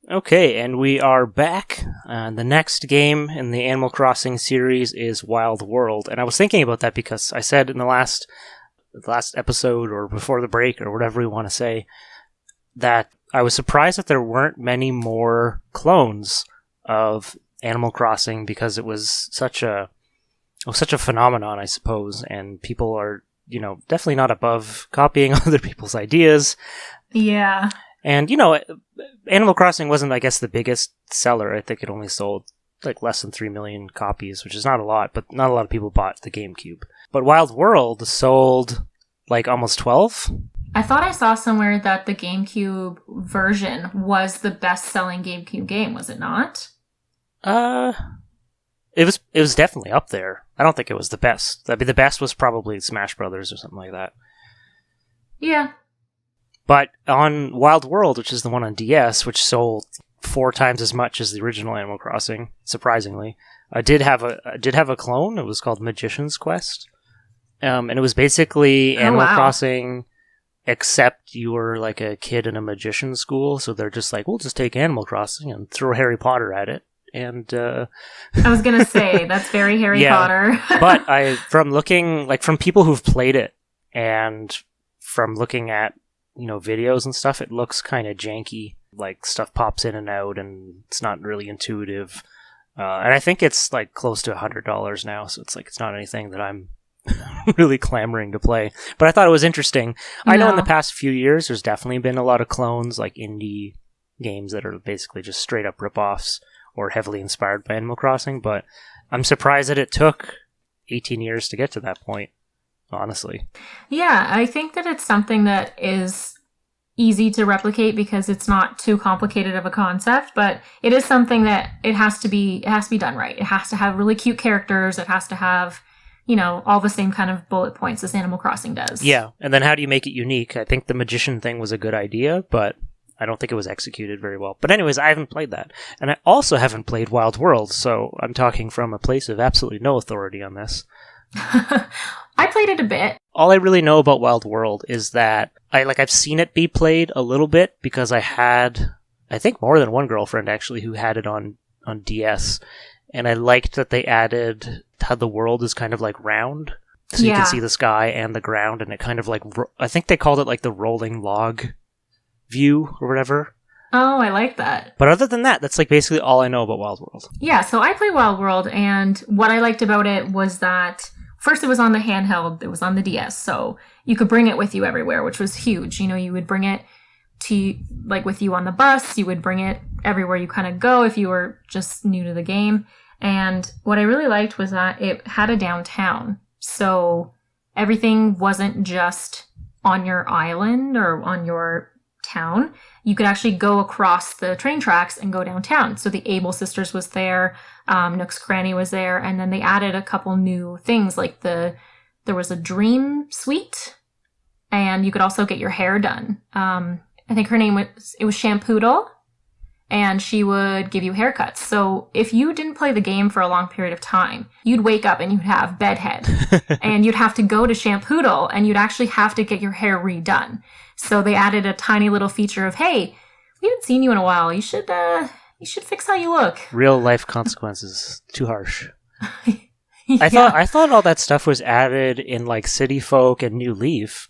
Okay, and we are back. The next game in the Animal Crossing series is Wild World, and I was thinking about that because I said in the last episode, or before the break, or whatever we want to say, that I was surprised that there weren't many more clones of Animal Crossing because it was such a phenomenon, I suppose, and people are, definitely not above copying other people's ideas. Yeah. And, Animal Crossing wasn't, I guess, the biggest seller. I think it only sold like less than 3 million copies, which is not a lot, but not a lot of people bought the Gamecube. But Wild World sold like almost 12. I thought I saw somewhere that the GameCube version was the best-selling GameCube game, was it not? It was definitely up there. I don't think it was the best. The best was probably Smash Brothers or something like that. Yeah. But on Wild World, which is the one on DS, which sold 4 times as much as the original Animal Crossing, surprisingly, I did have a clone. It was called Magician's Quest, and it was basically Animal Crossing, except you were like a kid in a magician school. So they're just like, we'll just take Animal Crossing and throw Harry Potter at it. And I was gonna say that's very Harry Potter. But from people who've played it, and from looking at videos and stuff, it looks kind of janky. Like stuff pops in and out, and it's not really intuitive. And I think it's like close to $100 now, so it's not anything that I'm really clamoring to play. But I thought it was interesting. I know in the past few years, there's definitely been a lot of clones, like indie games that are basically just straight up ripoffs or heavily inspired by Animal Crossing. But I'm surprised that it took 18 years to get to that point. Honestly. Yeah, I think that it's something that is easy to replicate because it's not too complicated of a concept, but it is something that it has to be done right. It has to have really cute characters. It has to have, all the same kind of bullet points as Animal Crossing does. Yeah, and then how do you make it unique? I think the magician thing was a good idea, but I don't think it was executed very well. But anyways, I haven't played that. And I also haven't played Wild World, so I'm talking from a place of absolutely no authority on this. I played it a bit. All I really know about Wild World is that I've seen it be played a little bit because I had, I think, more than one girlfriend actually who had it on DS, and I liked that they added how the world is kind of like round, so you can see the sky and the ground, and it kind of like I think they called it like the rolling log view or whatever. Oh, I like that. But other than that, that's like basically all I know about Wild World. Yeah, so I played Wild World, and what I liked about it was that first, it was on the handheld. It was on the DS, so you could bring it with you everywhere, which was huge. You would bring it with you on the bus. You would bring it everywhere you kind of go if you were just new to the game. And what I really liked was that it had a downtown, so everything wasn't just on your island or on your town. You could actually go across the train tracks and go downtown. So the Able Sisters was there, Nook's Cranny was there, and then they added a couple new things, like there was a dream suite, and you could also get your hair done. I think her name was Shampoodle, and she would give you haircuts. So if you didn't play the game for a long period of time, you'd wake up and you'd have bedhead, and you'd have to go to Shampoodle, and you'd actually have to get your hair redone. So they added a tiny little feature of, hey, we haven't seen you in a while. You should fix how you look. Real life consequences. Too harsh. Yeah. I thought all that stuff was added in like City Folk and New Leaf,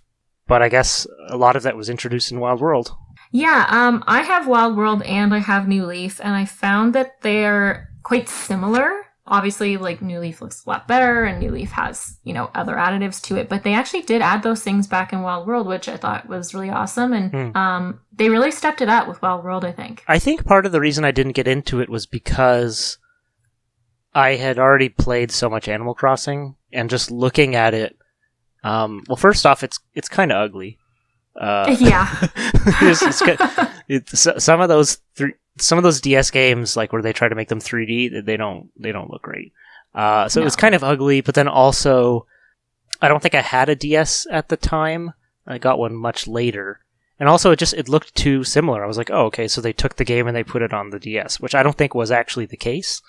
but I guess a lot of that was introduced in Wild World. Yeah, I have Wild World and I have New Leaf, and I found that they're quite similar. Obviously, like, New Leaf looks a lot better, and New Leaf has, other additives to it, but they actually did add those things back in Wild World, which I thought was really awesome, and they really stepped it up with Wild World, I think. I think part of the reason I didn't get into it was because I had already played so much Animal Crossing, and just looking at it, well, first off, it's kind of ugly. Yeah. Some of those DS games, like where they try to make them 3D, they don't look great. It was kind of ugly, but then also, I don't think I had a DS at the time. I got one much later. And also, it looked too similar. I was like, oh, okay, so they took the game and they put it on the DS, which I don't think was actually the case.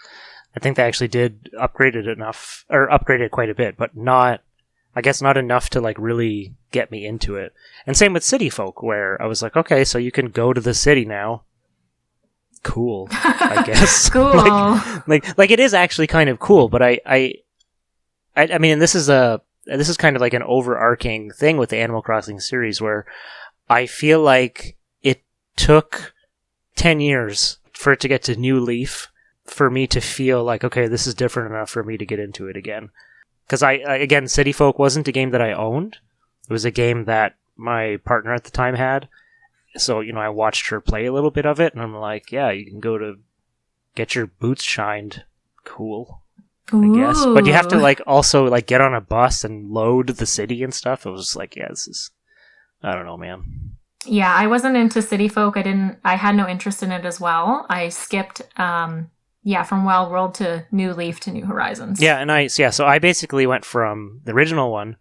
I think they actually did upgrade it quite a bit, but not enough to like really get me into it. And same with City Folk, where I was like, okay, so you can go to the city now cool, I guess. Cool. like it is actually kind of cool, but I mean, this is kind of like an overarching thing with the Animal Crossing series where I feel like it took 10 years for it to get to New Leaf for me to feel like, okay, this is different enough for me to get into it again. Because again, City Folk wasn't a game that I owned. It was a game that my partner at the time had. So, I watched her play a little bit of it, and I'm like, yeah, you can go to get your boots shined. Cool, I guess. But you have to, also, get on a bus and load the city and stuff. It was like, yeah, this is... I don't know, man. Yeah, I wasn't into City Folk. I had no interest in it as well. I skipped, from Wild World to New Leaf to New Horizons. Yeah, so I basically went from the original one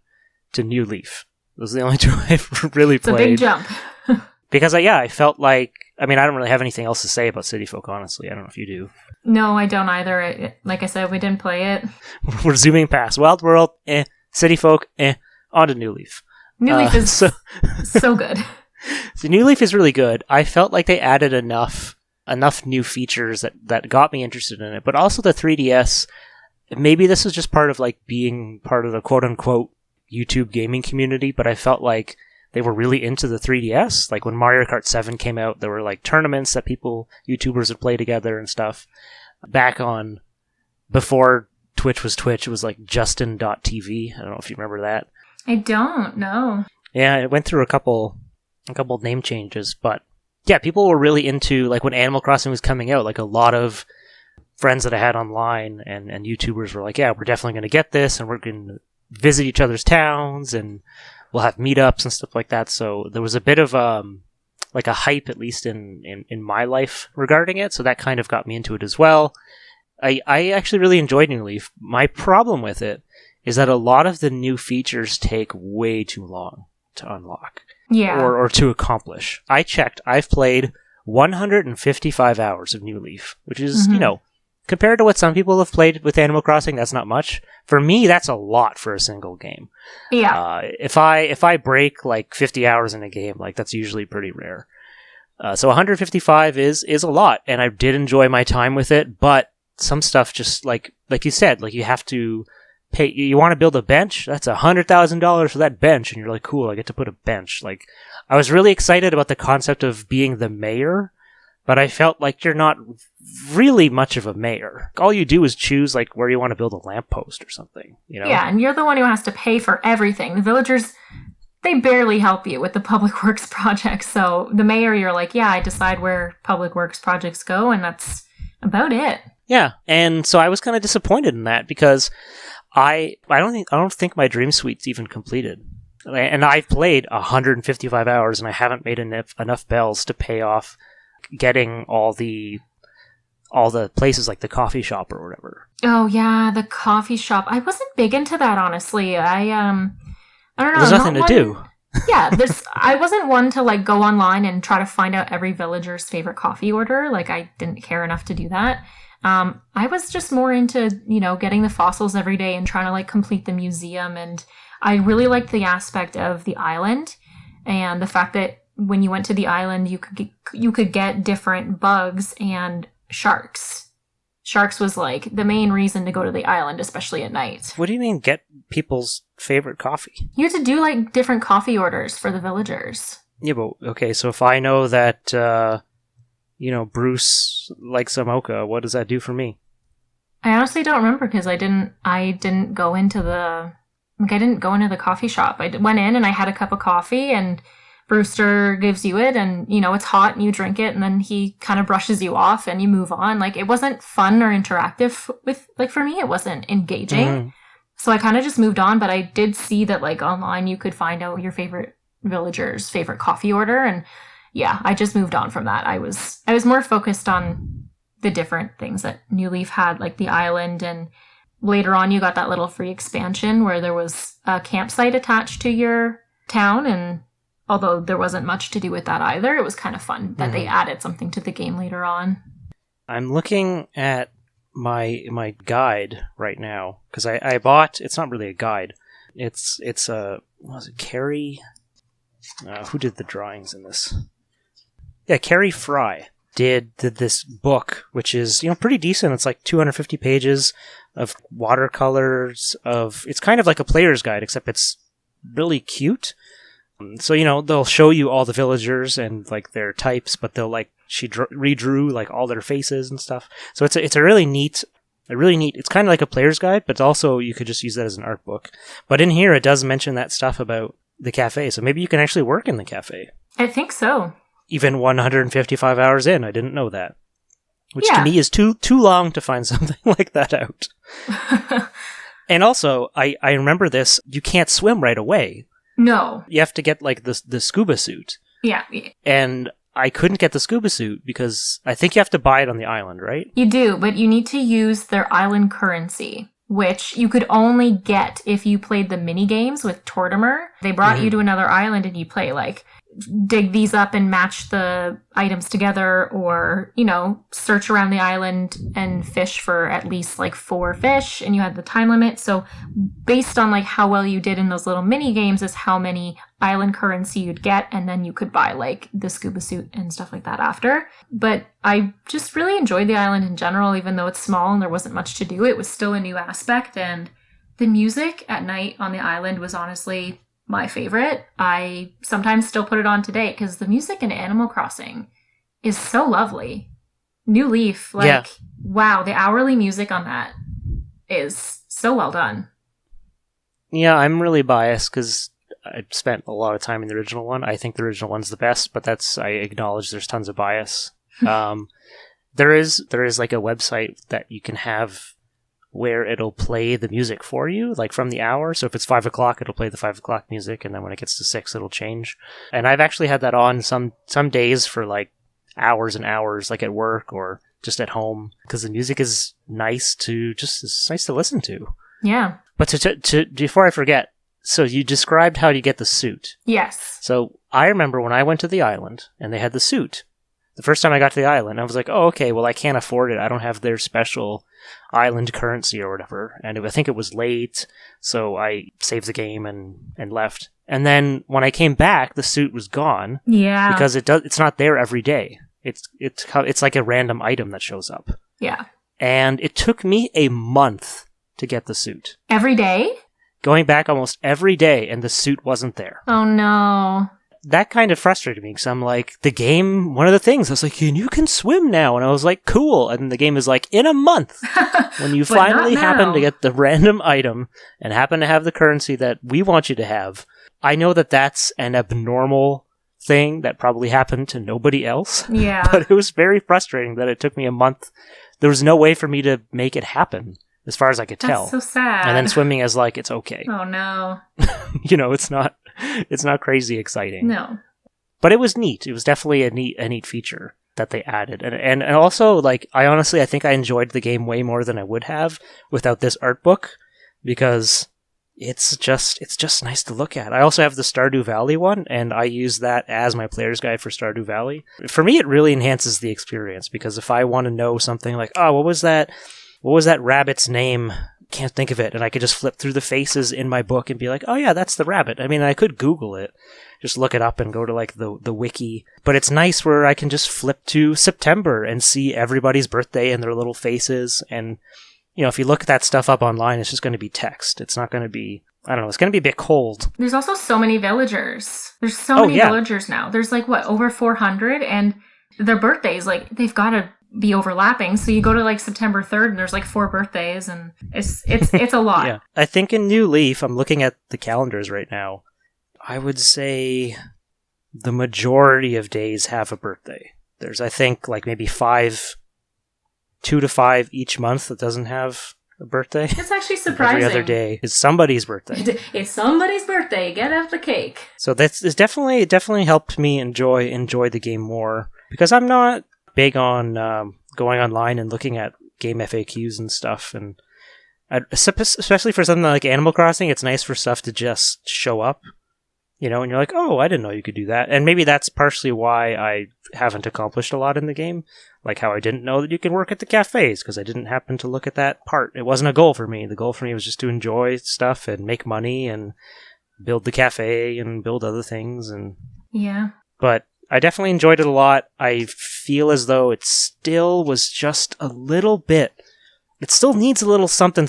to New Leaf. Those are the only two I've really played. It's a big jump. Because, I felt like... I mean, I don't really have anything else to say about City Folk, honestly. I don't know if you do. No, I don't either. Like I said, we didn't play it. We're zooming past Wild World, City Folk, on to New Leaf. New Leaf is so good. So New Leaf is really good. I felt like they added enough new features that got me interested in it. But also the 3DS, maybe this was just part of being part of the quote-unquote YouTube gaming community, but I felt like they were really into the 3DS. Like when Mario Kart 7 came out, there were tournaments that YouTubers would play together and stuff. Back on, before Twitch was Twitch, it was Justin.tv. I don't know if you remember that. I don't know. Yeah, it went through a couple name changes, but yeah, people were really into, when Animal Crossing was coming out, a lot of friends that I had online and YouTubers were like, yeah, we're definitely going to get this, and we're going to visit each other's towns, and we'll have meetups and stuff like that. So there was a bit of a hype, at least in my life, regarding it. So that kind of got me into it as well. I actually really enjoyed New Leaf. My problem with it is that a lot of the new features take way too long to unlock. Yeah. Or to accomplish. I checked. I've played 155 hours of New Leaf, which is, compared to what some people have played with Animal Crossing, that's not much. For me, that's a lot for a single game. Yeah. If I break 50 hours in a game, that's usually pretty rare. So 155 is a lot, and I did enjoy my time with it, but some stuff just like you said, you have to pay. You want to build a bench? That's $100,000 for that bench, and you're like, cool, I get to put a bench. I was really excited about the concept of being the mayor, but I felt like you're not really much of a mayor. All you do is choose where you want to build a lamppost or something, Yeah, and you're the one who has to pay for everything. The villagers, they barely help you with the public works projects. So the mayor, you're like, yeah, I decide where public works projects go, and that's about it. Yeah, and so I was kind of disappointed in that because I don't think my Dream Suite's even completed. And I've played 155 hours and I haven't made enough bells to pay off getting all the places like the coffee shop or whatever. Oh yeah, the coffee shop. I wasn't big into that, honestly. I don't know. There's nothing to do. Yeah, I wasn't one to go online and try to find out every villager's favorite coffee order. I didn't care enough to do that. I was just more into, getting the fossils every day and trying to complete the museum. And I really liked the aspect of the island and the fact that when you went to the island, you could get different bugs and sharks. Sharks was the main reason to go to the island, especially at night. What do you mean get people's favorite coffee? You had to do different coffee orders for the villagers. Yeah, but okay, so if I know that Bruce likes a mocha, what does that do for me? I honestly don't remember because I didn't go into the coffee shop. I went in and I had a cup of coffee and Brewster gives you it and, it's hot and you drink it and then he kind of brushes you off and you move on. It wasn't fun or interactive for me, it wasn't engaging. Mm-hmm. So I kind of just moved on, but I did see that online you could find out your favorite villager's favorite coffee order. And yeah, I just moved on from that. I was more focused on the different things that New Leaf had, like the island, and later on you got that little free expansion where there was a campsite attached to your town, and although there wasn't much to do with that either, it was kind of fun that they added something to the game later on. I'm looking at my guide right now because I bought. It's not really a guide. It's was it Carrie? Who did the drawings in this? Yeah, Carrie Fry. did this book, which is, pretty decent. It's like 250 pages of watercolors it's kind of like a player's guide, except it's really cute. So, they'll show you all the villagers and like their types, but she redrew like all their faces and stuff. So it's a really neat, it's kind of like a player's guide, but also you could just use that as an art book. But in here, it does mention that stuff about the cafe. So maybe you can actually work in the cafe. I think so. Even 155 hours in, I didn't know that. Which to me is too long to find something like that out. And also, I remember this, you can't swim right away. No. You have to get like the scuba suit. Yeah. And I couldn't get the scuba suit because I think you have to buy it on the island, right? You do, but you need to use their island currency, which you could only get if you played the mini games with Tortimer. They brought you to another island and you play like dig these up and match the items together, or, search around the island and fish for at least like 4 fish, and you had the time limit. So based on like how well you did in those little mini games is how many island currency you'd get, and then you could buy like the scuba suit and stuff like that after. But I just really enjoyed the island in general, even though it's small and there wasn't much to do. It was still a new aspect, and the music at night on the island was honestly my favorite. I sometimes still put it on today because the music in Animal Crossing is so lovely. New Leaf, wow, the hourly music on that is so well done. Yeah, I'm really biased because I spent a lot of time in the original one. I think the original one's the best, but I acknowledge there's tons of bias. There is like a website that you can have where it'll play the music for you, like from the hour. So if it's 5 o'clock, it'll play the 5 o'clock music, and then when it gets to 6, it'll change. And I've actually had that on some days for like hours and hours, like at work or just at home, because the music is nice to listen to. Yeah. But to before I forget, so you described how you get the suit. Yes. So I remember when I went to the island and they had the suit. The first time I got to the island, I was like, oh, okay, well, I can't afford it. I don't have their special island currency or whatever. And I think it was late, so I saved the game and left. And then when I came back, the suit was gone. Yeah. Because it's not there every day. It's like a random item that shows up. Yeah. And it took me a month to get the suit. Every day? Going back almost every day, and the suit wasn't there. Oh, no. That kind of frustrated me, because I'm like, the game, one of the things, I was like, you can swim now. And I was like, cool. And the game is like, in a month, when you finally happen to get the random item and happen to have the currency that we want you to have. I know that that's an abnormal thing that probably happened to nobody else. Yeah. But it was very frustrating that it took me a month. There was no way for me to make it happen, as far as I could tell. That's so sad. And then swimming is like, it's okay. Oh, no. It's not crazy exciting. No. But it was neat. It was definitely a neat feature that they added. And also, like, I think I enjoyed the game way more than I would have without this art book, because it's just nice to look at. I also have the Stardew Valley one, and I use that as my player's guide for Stardew Valley. For me, it really enhances the experience, because if I want to know something like, oh, what was that rabbit's name? Can't think of it. And I could just flip through the faces in my book and be like, oh yeah, that's the rabbit. I mean, I could Google it, just look it up and go to like the wiki. But it's nice where I can just flip to September and see everybody's birthday and their little faces. And, if you look that stuff up online, it's just going to be text. It's not going to be, I don't know, it's going to be a bit cold. There's also so many villagers. There's so many villagers now. There's like, over 400? And their birthdays, like, they've got to be overlapping. So you go to like September 3rd and there's like 4 birthdays, and it's a lot. Yeah. I think in New Leaf, I'm looking at the calendars right now, I would say the majority of days have a birthday. There's, I think, like maybe 2 to 5 each month that doesn't have a birthday. It's actually surprising. Every other day is somebody's birthday. It's somebody's birthday. Get out the cake. So it definitely helped me enjoy the game more, because I'm not big on going online and looking at game FAQs and stuff, and especially for something like Animal Crossing, it's nice for stuff to just show up, and you're like, oh, I didn't know you could do that. And maybe that's partially why I haven't accomplished a lot in the game, like how I didn't know that you can work at the cafes, because I didn't happen to look at that part. It wasn't a goal for me. The goal for me was just to enjoy stuff and make money and build the cafe and build other things. And yeah. But I definitely enjoyed it a lot. I feel as though it still was just a little bit. It still needs a little something.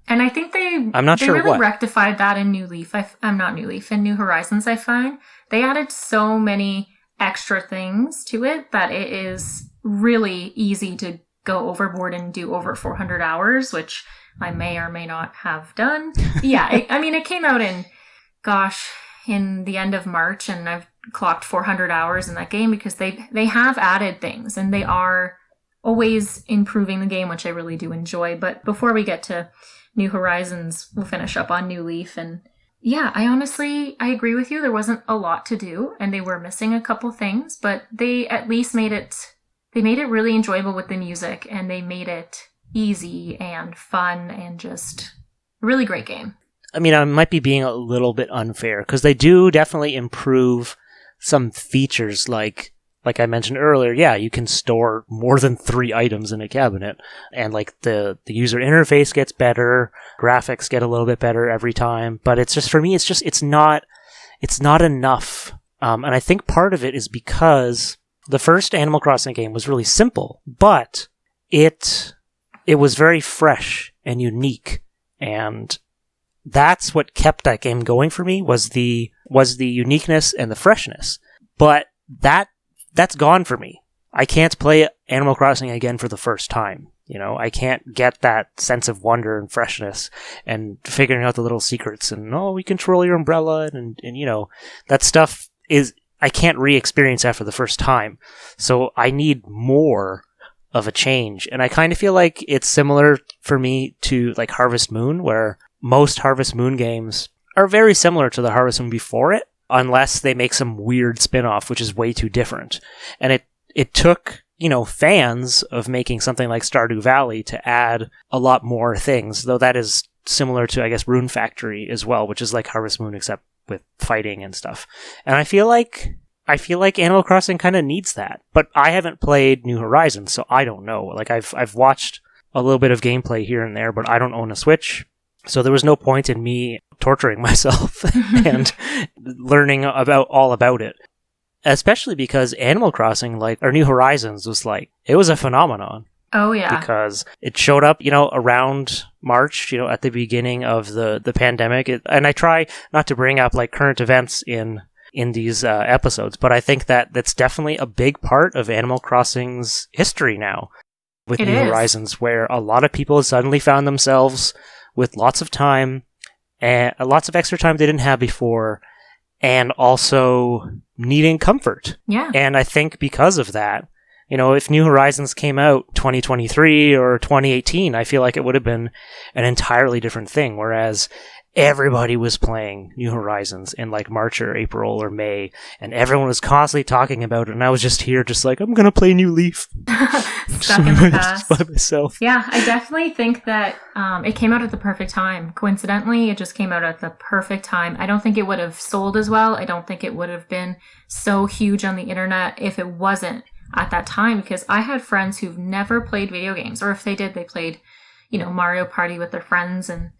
And I think I'm not sure really what. rectified that in New Leaf. I'm not New Leaf, in New Horizons, I find. They added so many extra things to it that it is really easy to go overboard and do over 400 hours, which I may or may not have done. Yeah, it came out in the end of March, and I've clocked 400 hours in that game because they have added things, and they are always improving the game, which I really do enjoy. But before we get to New Horizons, we'll finish up on New Leaf. And yeah, I agree with you. There wasn't a lot to do, and they were missing a couple things, but they at least made it really enjoyable with the music, and they made it easy and fun and just a really great game. I mean, I might be being a little bit unfair because they do definitely improve some features like I mentioned earlier. Yeah, you can store more than 3 items in a cabinet, and like the user interface gets better, graphics get a little bit better every time, but it's just, for me, it's not enough. And I think part of it is because the first Animal Crossing game was really simple, but it was very fresh and unique, and that's what kept that game going for me, was the uniqueness and the freshness. But that's gone for me. I can't play Animal Crossing again for the first time. I can't get that sense of wonder and freshness and figuring out the little secrets and, we control your umbrella and that stuff I can't re-experience after the first time. So I need more of a change. And I kind of feel like it's similar for me to like Harvest Moon, where most Harvest Moon games are very similar to the Harvest Moon before it, unless they make some weird spin-off, which is way too different. And it took, fans of making something like Stardew Valley to add a lot more things, though that is similar to, I guess, Rune Factory as well, which is like Harvest Moon except with fighting and stuff. And I feel like Animal Crossing kind of needs that. But I haven't played New Horizons, so I don't know. Like I've watched a little bit of gameplay here and there, but I don't own a Switch. So there was no point in me torturing myself and learning all about it. Especially because Animal Crossing, or New Horizons, it was a phenomenon. Oh, yeah. Because it showed up, around March, at the beginning of the pandemic. And I try not to bring up, current events in these episodes, but I think that's definitely a big part of Animal Crossing's history now with New Horizons, where a lot of people suddenly found themselves with lots of time, and lots of extra time they didn't have before, and also needing comfort. Yeah. And I think because of that, if New Horizons came out 2023 or 2018, I feel like it would have been an entirely different thing, whereas everybody was playing New Horizons in March or April or May, and everyone was constantly talking about it, and I was just here I'm gonna play New Leaf. Stuck in the past. By myself. Yeah, I definitely think that it came out at the perfect time. Coincidentally, it just came out at the perfect time. I don't think it would have sold as well. I don't think it would have been so huge on the internet if it wasn't at that time, because I had friends who've never played video games, or if they did, they played, Mario Party with their friends, and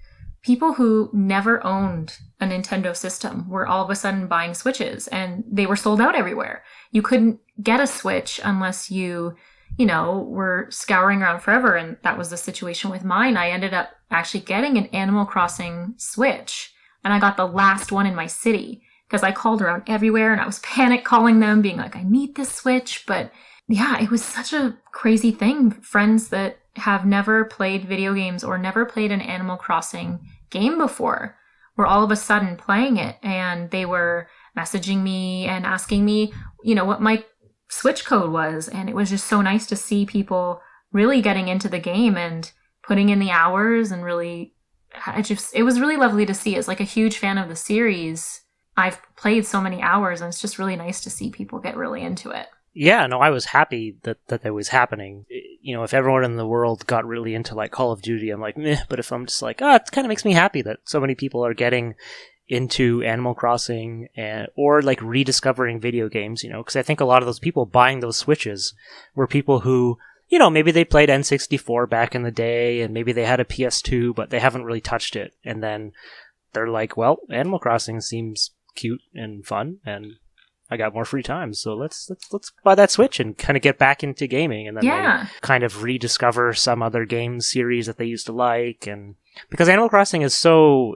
people who never owned a Nintendo system were all of a sudden buying Switches, and they were sold out everywhere. You couldn't get a Switch unless you were scouring around forever, and that was the situation with mine. I ended up actually getting an Animal Crossing Switch, and I got the last one in my city because I called around everywhere, and I was panic calling them, being like, I need this Switch. But yeah, it was such a crazy thing. Friends that have never played video games or never played an Animal Crossing game before were all of a sudden playing it, and they were messaging me and asking me, what my Switch code was. And it was just so nice to see people really getting into the game and putting in the hours, and really, it was really lovely to see. As a huge fan of the series, I've played so many hours, and it's just really nice to see people get really into it. Yeah, no, I was happy that was happening. If everyone in the world got really into Call of Duty, I'm like, meh. But if I'm just it kind of makes me happy that so many people are getting into Animal Crossing or rediscovering video games, because I think a lot of those people buying those Switches were people who, maybe they played N64 back in the day, and maybe they had a PS2, but they haven't really touched it. And then they're like, well, Animal Crossing seems cute and fun, and I got more free time, so let's buy that Switch and kind of get back into gaming. And then they kind of rediscover some other game series that they used to like, and because Animal Crossing is so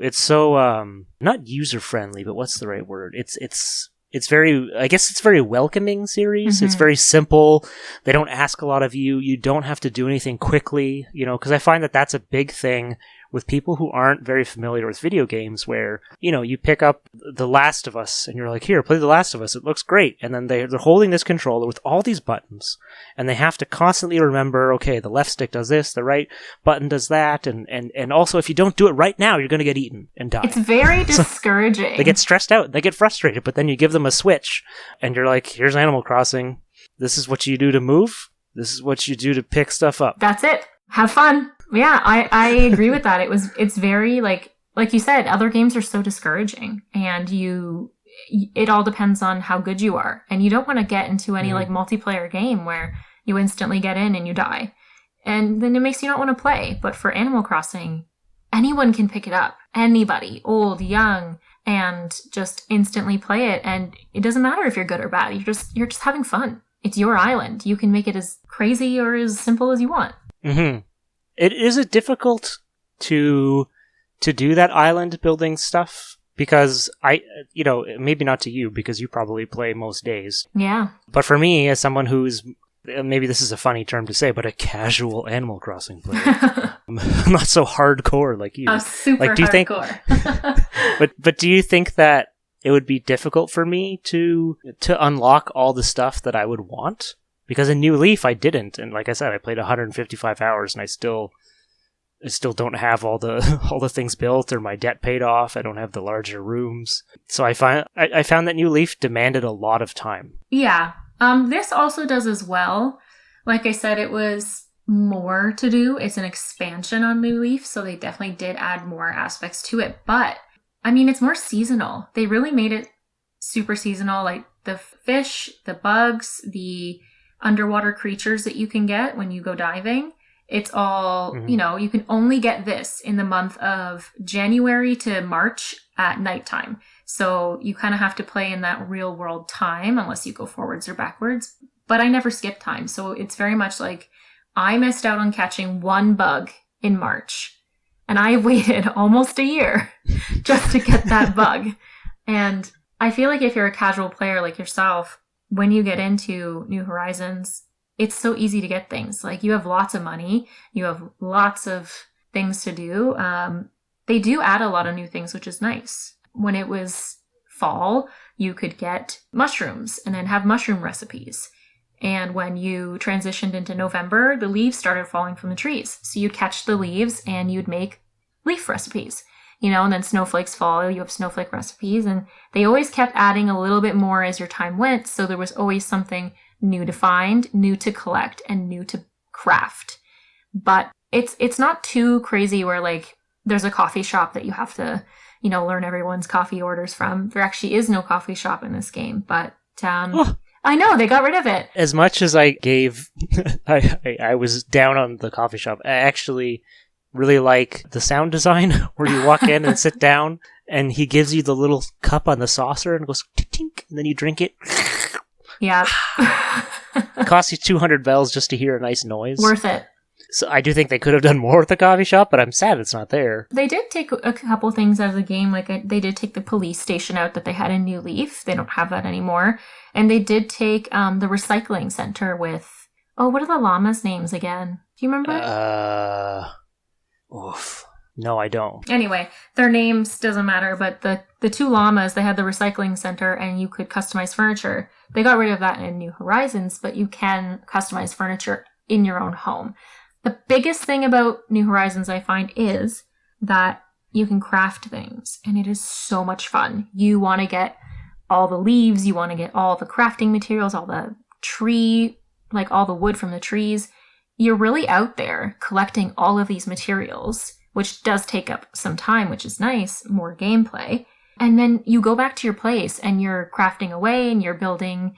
not user friendly, but what's the right word? It's very, I guess it's very welcoming series. Mm-hmm. It's very simple. They don't ask a lot of you. You don't have to do anything quickly, because I find that that's a big thing with people who aren't very familiar with video games, where, you pick up The Last of Us and you're like, here, play The Last of Us. It looks great. And then they're holding this controller with all these buttons, and they have to constantly remember, okay, the left stick does this, the right button does that. And also, if you don't do it right now, you're going to get eaten and die. It's very discouraging. So they get stressed out. They get frustrated, but then you give them a Switch and you're like, here's Animal Crossing. This is what you do to move. This is what you do to pick stuff up. That's it. Have fun. Yeah, I agree with that. It's very like you said, other games are so discouraging, and it all depends on how good you are. And you don't want to get into any like multiplayer game where you instantly get in and you die. And then it makes you not want to play. But for Animal Crossing, anyone can pick it up. Anybody, old, young, and just instantly play it. And it doesn't matter if you're good or bad. You're just having fun. It's your island. You can make it as crazy or as simple as you want. Mm-hmm. Is it difficult to do that island building stuff? Because maybe not to you, because you probably play most days. Yeah. But for me, as someone who's, maybe this is a funny term to say, but a casual Animal Crossing player, I'm not so hardcore like you. I'm super hardcore. But do you think that it would be difficult for me to unlock all the stuff that I would want? Because in New Leaf, I didn't, and like I said, I played 155 hours, and I still don't have all the things built or my debt paid off. I don't have the larger rooms, so I found that New Leaf demanded a lot of time. Yeah, this also does as well. Like I said, it was more to do. It's an expansion on New Leaf, so they definitely did add more aspects to it. But I mean, it's more seasonal. They really made it super seasonal, like the fish, the bugs, the underwater creatures that you can get when you go diving. It's all, you can only get this in the month of January to March at nighttime. So you kind of have to play in that real world time unless you go forwards or backwards. But I never skip time. So it's very much like I missed out on catching one bug in March. And I waited almost a year just to get that bug. And I feel like if you're a casual player like yourself, when you get into New Horizons, it's so easy to get things. Like, you have lots of money, you have lots of things to do. They do add a lot of new things, which is nice. When it was fall, you could get mushrooms and then have mushroom recipes. And when you transitioned into November, the leaves started falling from the trees. So you'd catch the leaves and you'd make leaf recipes. And then snowflakes fall, you have snowflake recipes, and they always kept adding a little bit more as your time went, so there was always something new to find, new to collect, and new to craft. But it's not too crazy where, like, there's a coffee shop that you have to, learn everyone's coffee orders from. There actually is no coffee shop in this game, but I know, they got rid of it. As much as I gave, I was down on the coffee shop, I actually really like the sound design where you walk in and sit down and he gives you the little cup on the saucer and goes tink, and then you drink it. Yeah. It costs you 200 bells just to hear a nice noise. Worth it. So I do think they could have done more with the coffee shop, but I'm sad it's not there. They did take a couple things out of the game. Like, they did take the police station out that they had in New Leaf. They don't have that anymore. And they did take the recycling center with, what are the llamas' names again? Do you remember? Oof. No, I don't. Anyway, their names doesn't matter, but the two llamas, they had the recycling center and you could customize furniture. They got rid of that in New Horizons, but you can customize furniture in your own home. The biggest thing about New Horizons, I find, is that you can craft things, and it is so much fun. You want to get all the leaves, you want to get all the crafting materials, all the tree, like all the wood from the trees. You're really out there collecting all of these materials, which does take up some time, which is nice, more gameplay. And then you go back to your place and you're crafting away and you're building,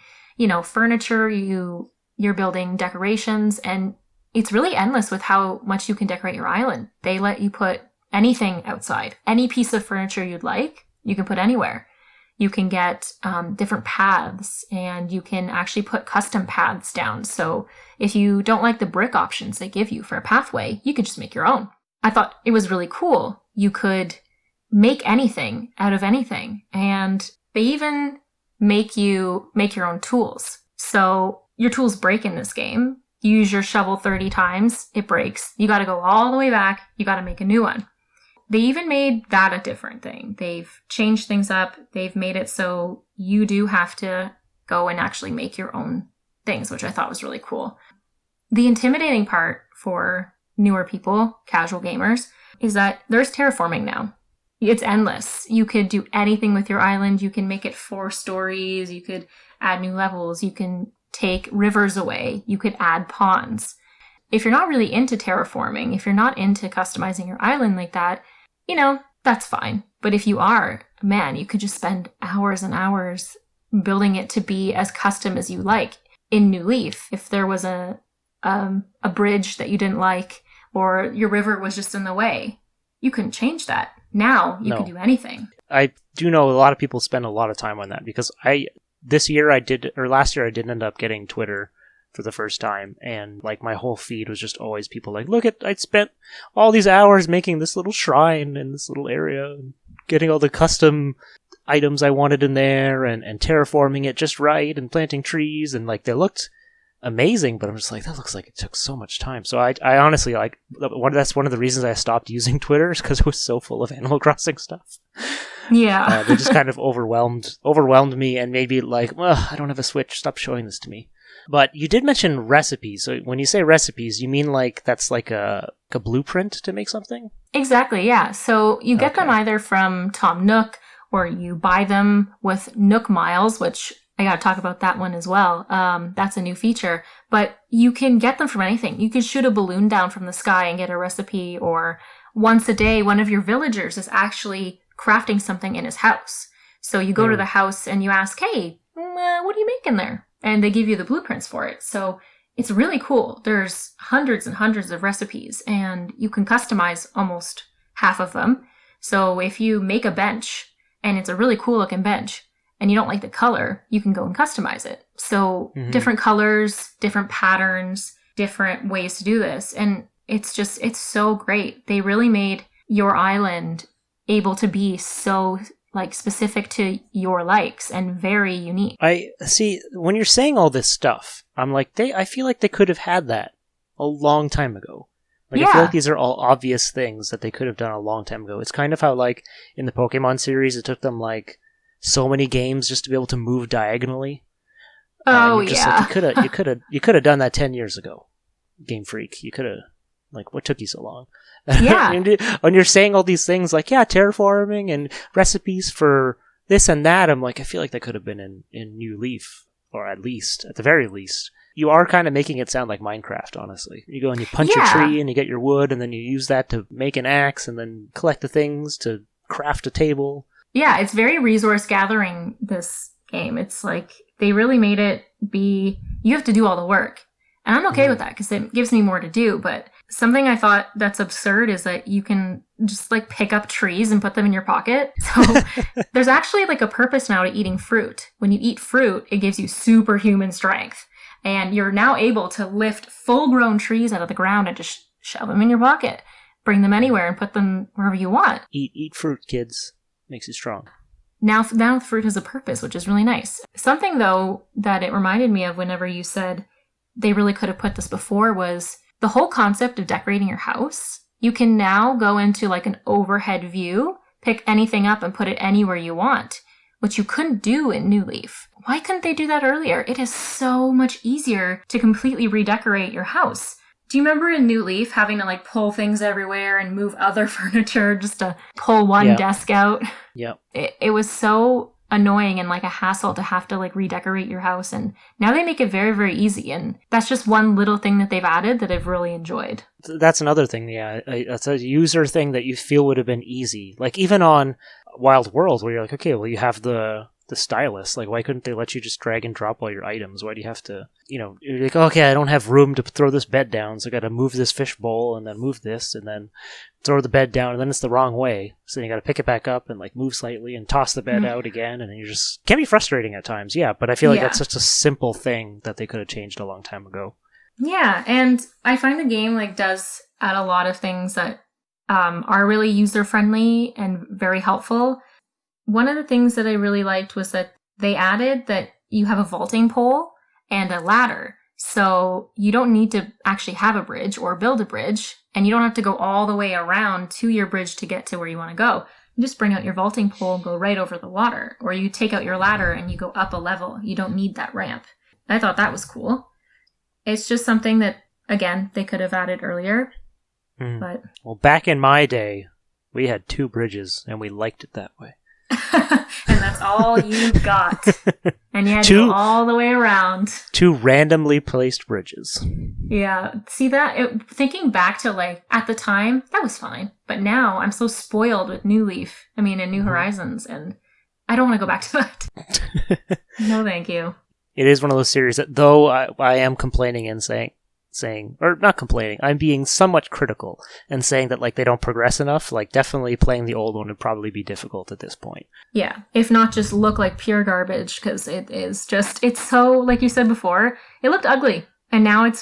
furniture, you're building decorations, and it's really endless with how much you can decorate your island. They let you put anything outside. Any piece of furniture you'd like, you can put anywhere. You can get different paths, and you can actually put custom paths down. So if you don't like the brick options they give you for a pathway, you could just make your own. I thought it was really cool. You could make anything out of anything. And they even make you make your own tools. So your tools break in this game. You use your shovel 30 times, it breaks. You got to go all the way back. You got to make a new one. They even made that a different thing. They've changed things up. They've made it so you do have to go and actually make your own things, which I thought was really cool. The intimidating part for newer people, casual gamers, is that there's terraforming now. It's endless. You could do anything with your island. You can make it 4 stories. You could add new levels. You can take rivers away. You could add ponds. If you're not really into terraforming, if you're not into customizing your island like that, that's fine. But if you are, man, you could just spend hours and hours building it to be as custom as you like. In New Leaf, if there was a bridge that you didn't like, or your river was just in the way, you couldn't change that. Now you can do anything. I do know a lot of people spend a lot of time on that, because last year I did end up getting Twitter for the first time, and like my whole feed was just always people like, look at, I spent all these hours making this little shrine in this little area, getting all the custom items I wanted in there, and terraforming it just right, and planting trees, and like they looked amazing, but I'm just like, that looks like it took so much time. So I honestly, like, that's one of the reasons I stopped using Twitter, is because it was so full of Animal Crossing stuff. Yeah. They just kind of overwhelmed me, and maybe like, well, I don't have a Switch, stop showing this to me. But you did mention recipes. So when you say recipes, you mean like that's like a blueprint to make something? Exactly, yeah. So you get them either from Tom Nook, or you buy them with Nook Miles, which I got to talk about that one as well. That's a new feature. But you can get them from anything. You can shoot a balloon down from the sky and get a recipe, or once a day, one of your villagers is actually crafting something in his house. So you go to the house and you ask, hey, what are you making there? And they give you the blueprints for it. So it's really cool. There's hundreds and hundreds of recipes, and you can customize almost half of them. So if you make a bench and it's a really cool looking bench and you don't like the color, you can go and customize it. So different colors, different patterns, different ways to do this. And it's so great. They really made your island able to be so like specific to your likes and very unique. I see, when you're saying all this stuff, I'm like, I feel like they could have had that a long time ago. Like, I feel like these are all obvious things that they could have done a long time ago. It's kind of how, like, in the Pokemon series, it took them like so many games just to be able to move diagonally. Oh, yeah. Like, you could have done that 10 years ago, Game Freak. You could have, like, what took you so long? Yeah. When you're saying all these things like, terraforming and recipes for this and that, I'm like, I feel like that could have been in New Leaf, or at the very least. You are kind of making it sound like Minecraft, honestly. You go and you punch your tree and you get your wood, and then you use that to make an axe, and then collect the things to craft a table. Yeah, it's very resource gathering, this game. It's like, they really made it be, you have to do all the work. And I'm okay with that, because it gives me more to do, but something I thought that's absurd is that you can just like pick up trees and put them in your pocket. So there's actually like a purpose now to eating fruit. When you eat fruit, it gives you superhuman strength. And you're now able to lift full-grown trees out of the ground and just shove them in your pocket. Bring them anywhere and put them wherever you want. Eat fruit, kids. Makes you strong. Now fruit has a purpose, which is really nice. Something, though, that it reminded me of whenever you said they really could have put this before was the whole concept of decorating your house. You can now go into like an overhead view, pick anything up and put it anywhere you want, which you couldn't do in New Leaf. Why couldn't they do that earlier? It is so much easier to completely redecorate your house. Do you remember in New Leaf having to like pull things everywhere and move other furniture just to pull one desk out? Yeah. It was so annoying and like a hassle to have to like redecorate your house, and now they make it very, very easy, and that's just one little thing that they've added that I've really enjoyed. That's another thing, that's a user thing that you feel would have been easy. Like even on Wild World, where you're like, okay, well, you have the the stylus. Like, why couldn't they let you just drag and drop all your items? Why do you have to, you're like, okay, I don't have room to throw this bed down, so I got to move this fish bowl and then move this and then throw the bed down, and then it's the wrong way. So then you got to pick it back up and like move slightly and toss the bed out again, and then you just can be frustrating at times. Yeah, but I feel like that's such a simple thing that they could have changed a long time ago. Yeah, and I find the game like does add a lot of things that are really user friendly and very helpful. One of the things that I really liked was that they added that you have a vaulting pole and a ladder. So you don't need to actually have a bridge or build a bridge, and you don't have to go all the way around to your bridge to get to where you want to go. You just bring out your vaulting pole and go right over the water, or you take out your ladder and you go up a level. You don't need that ramp. I thought that was cool. It's just something that, again, they could have added earlier. But well, back in my day, we had 2 bridges, and we liked it that way. And that's all you got. And you had to go all the way around. 2 randomly placed bridges. Yeah. See that? Thinking back to like, at the time, that was fine. But now I'm so spoiled with New Horizons, and I don't want to go back to that. No, thank you. It is one of those series that, though I am complaining and saying, or not complaining, I'm being somewhat critical and saying that like they don't progress enough. Like, definitely playing the old one would probably be difficult at this point. Yeah, if not just look like pure garbage, because it's so, like you said before, it looked ugly, and now it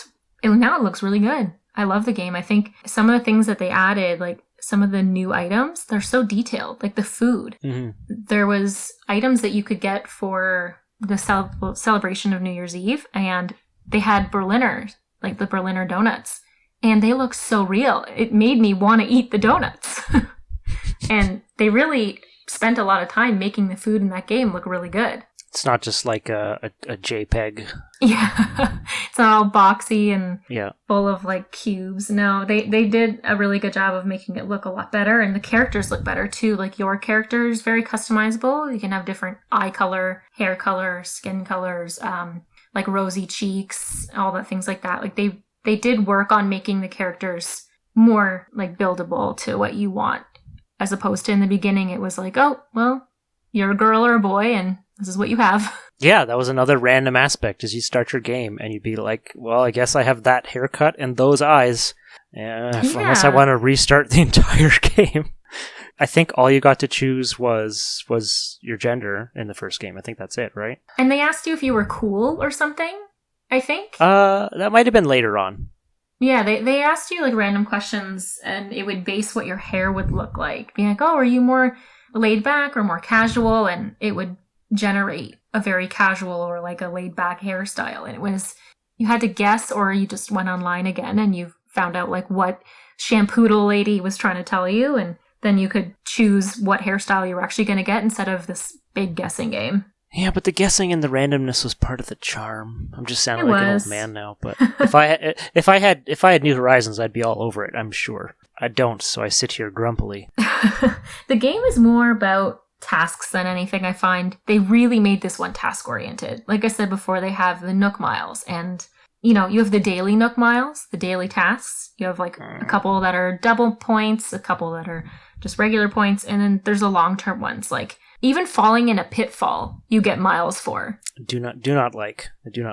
looks really good. I love the game. I think some of the things that they added, like some of the new items, they're so detailed. Like the food, there was items that you could get for the celebration of New Year's Eve, and they had Berliners, like the Berliner donuts, and they look so real. It made me want to eat the donuts. And they really spent a lot of time making the food in that game look really good. It's not just like a JPEG. Yeah. It's not all boxy and full of like cubes. No, they did a really good job of making it look a lot better, and the characters look better too. Like, your character is very customizable. You can have different eye color, hair color, skin colors, like rosy cheeks, all the things like that. Like they did work on making the characters more like buildable to what you want, as opposed to in the beginning it was like, oh, well, you're a girl or a boy and this is what you have. Yeah, that was another random aspect, is you start your game and you'd be like, well, I guess I have that haircut and those eyes. Unless I want to restart the entire game. I think all you got to choose was your gender in the first game. I think that's it, right? And they asked you if you were cool or something, I think. That might have been later on. Yeah, they asked you like random questions, and it would base what your hair would look like. Being like, oh, are you more laid back or more casual? And it would generate a very casual or like a laid back hairstyle. And it was, you had to guess, or you just went online again and you found out like what shampoo lady was trying to tell you, and then you could choose what hairstyle you were actually going to get instead of this big guessing game. Yeah, but the guessing and the randomness was part of the charm. I'm just sounding like an old man now, but if I had New Horizons, I'd be all over it, I'm sure. I don't, so I sit here grumpily. The game is more about tasks than anything, I find. They really made this one task oriented. Like I said before, they have the Nook Miles, and you have the daily Nook Miles, the daily tasks. You have like a couple that are double points, a couple that are just regular points, and then there's the long-term ones. Like, even falling in a pitfall, you get miles for. I do not like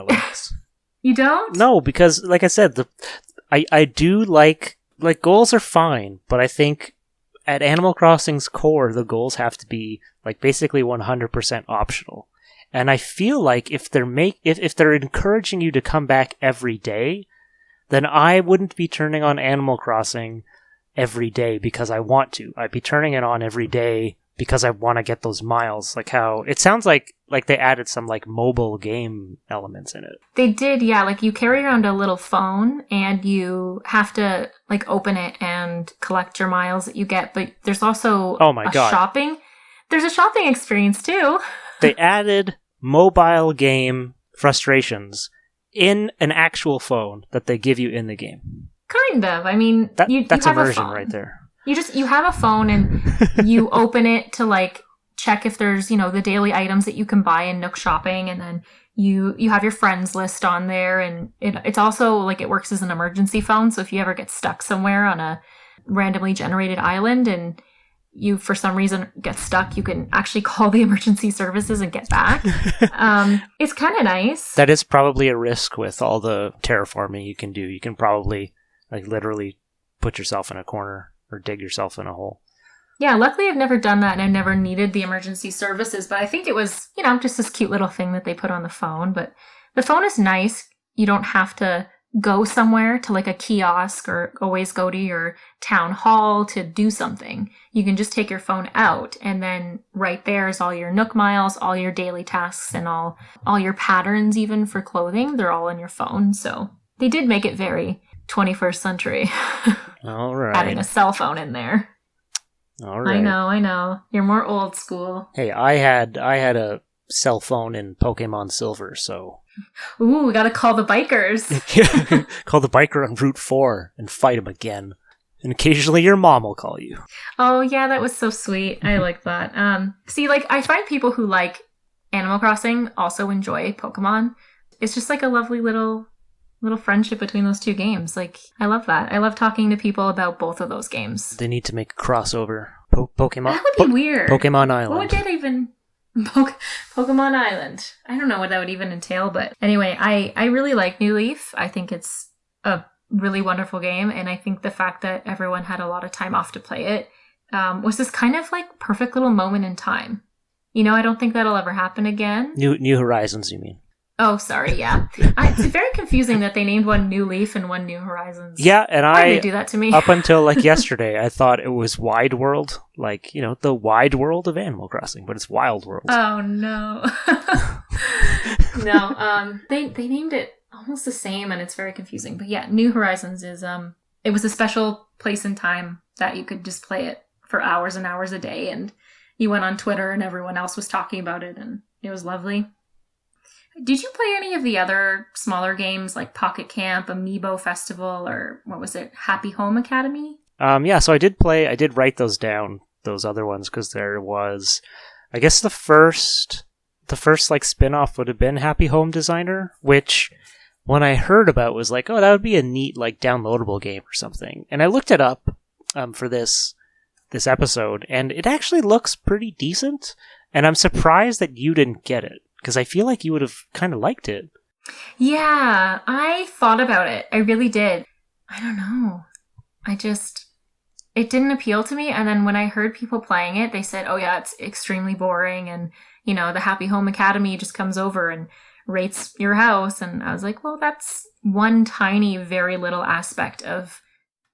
this. You don't? No, because like I said, I do like goals are fine, but I think at Animal Crossing's core, the goals have to be like basically 100% optional. And I feel like if they're encouraging you to come back every day, then I wouldn't be turning on Animal Crossing every day because I want to. I'd be turning it on every day because I want to get those miles. Like how it sounds like they added some like mobile game elements in it. They did, yeah. Like you carry around a little phone and you have to like open it and collect your miles that you get. But there's also shopping. There's a shopping experience too. They added mobile game frustrations in an actual phone that they give you in the game. Kind of. I mean, you that's have immersion a phone. Right there. You have a phone and you open it to like check if there's, the daily items that you can buy in Nook Shopping, and then you have your friends list on there, and it's also like it works as an emergency phone. So if you ever get stuck somewhere on a randomly generated island and you for some reason get stuck, you can actually call the emergency services and get back. It's kind of nice. That is probably a risk with all the terraforming you can do. You can probably like literally put yourself in a corner or dig yourself in a hole. Yeah, luckily I've never done that and I've never needed the emergency services, but I think it was, just this cute little thing that they put on the phone. But the phone is nice. You don't have to go somewhere to like a kiosk or always go to your town hall to do something. You can just take your phone out and then right there is all your Nook miles, all your daily tasks and all your patterns even for clothing. They're all in your phone. So they did make it very 21st century. All right. Adding a cell phone in there. All right. I know. You're more old school. Hey, I had a cell phone in Pokemon Silver, so... Ooh, we gotta call the bikers. Call the biker on Route 4 and fight him again. And occasionally your mom will call you. Oh, yeah, that was so sweet. I like that. See, like, I find people who like Animal Crossing also enjoy Pokemon. It's just like a lovely little friendship between those two games. Like, I love that. I love talking to people about both of those games. They need to make a crossover. Pokemon. That would be weird. Pokemon Island. What would that even... Pokemon Island. I don't know what that would even entail, but anyway, I really like New Leaf. I think it's a really wonderful game, and I think the fact that everyone had a lot of time off to play it was this kind of like perfect little moment in time. I don't think that'll ever happen again. New Horizons, you mean? Oh, sorry, yeah. It's very confusing that they named one New Leaf and one New Horizons. Yeah, and Why did they do that to me? Up until like yesterday, I thought it was Wide World, like, the wide world of Animal Crossing, but it's Wild World. Oh, no. No, they named it almost the same, and it's very confusing. But yeah, New Horizons is, it was a special place in time that you could just play it for hours and hours a day, and you went on Twitter and everyone else was talking about it, and it was lovely. Did you play any of the other smaller games like Pocket Camp, Amiibo Festival, or what was it, Happy Home Academy? Yeah, so I did write those down, those other ones, because there was, I guess the first like spin-off would have been Happy Home Designer, which when I heard about was like, oh, that would be a neat like downloadable game or something. And I looked it up for this episode, and it actually looks pretty decent, and I'm surprised that you didn't get it. Because I feel like you would have kind of liked it. Yeah, I thought about it. I really did. I don't know. It didn't appeal to me. And then when I heard people playing it, they said, oh yeah, it's extremely boring. And, the Happy Home Academy just comes over and rates your house. And I was like, well, that's one tiny, very little aspect of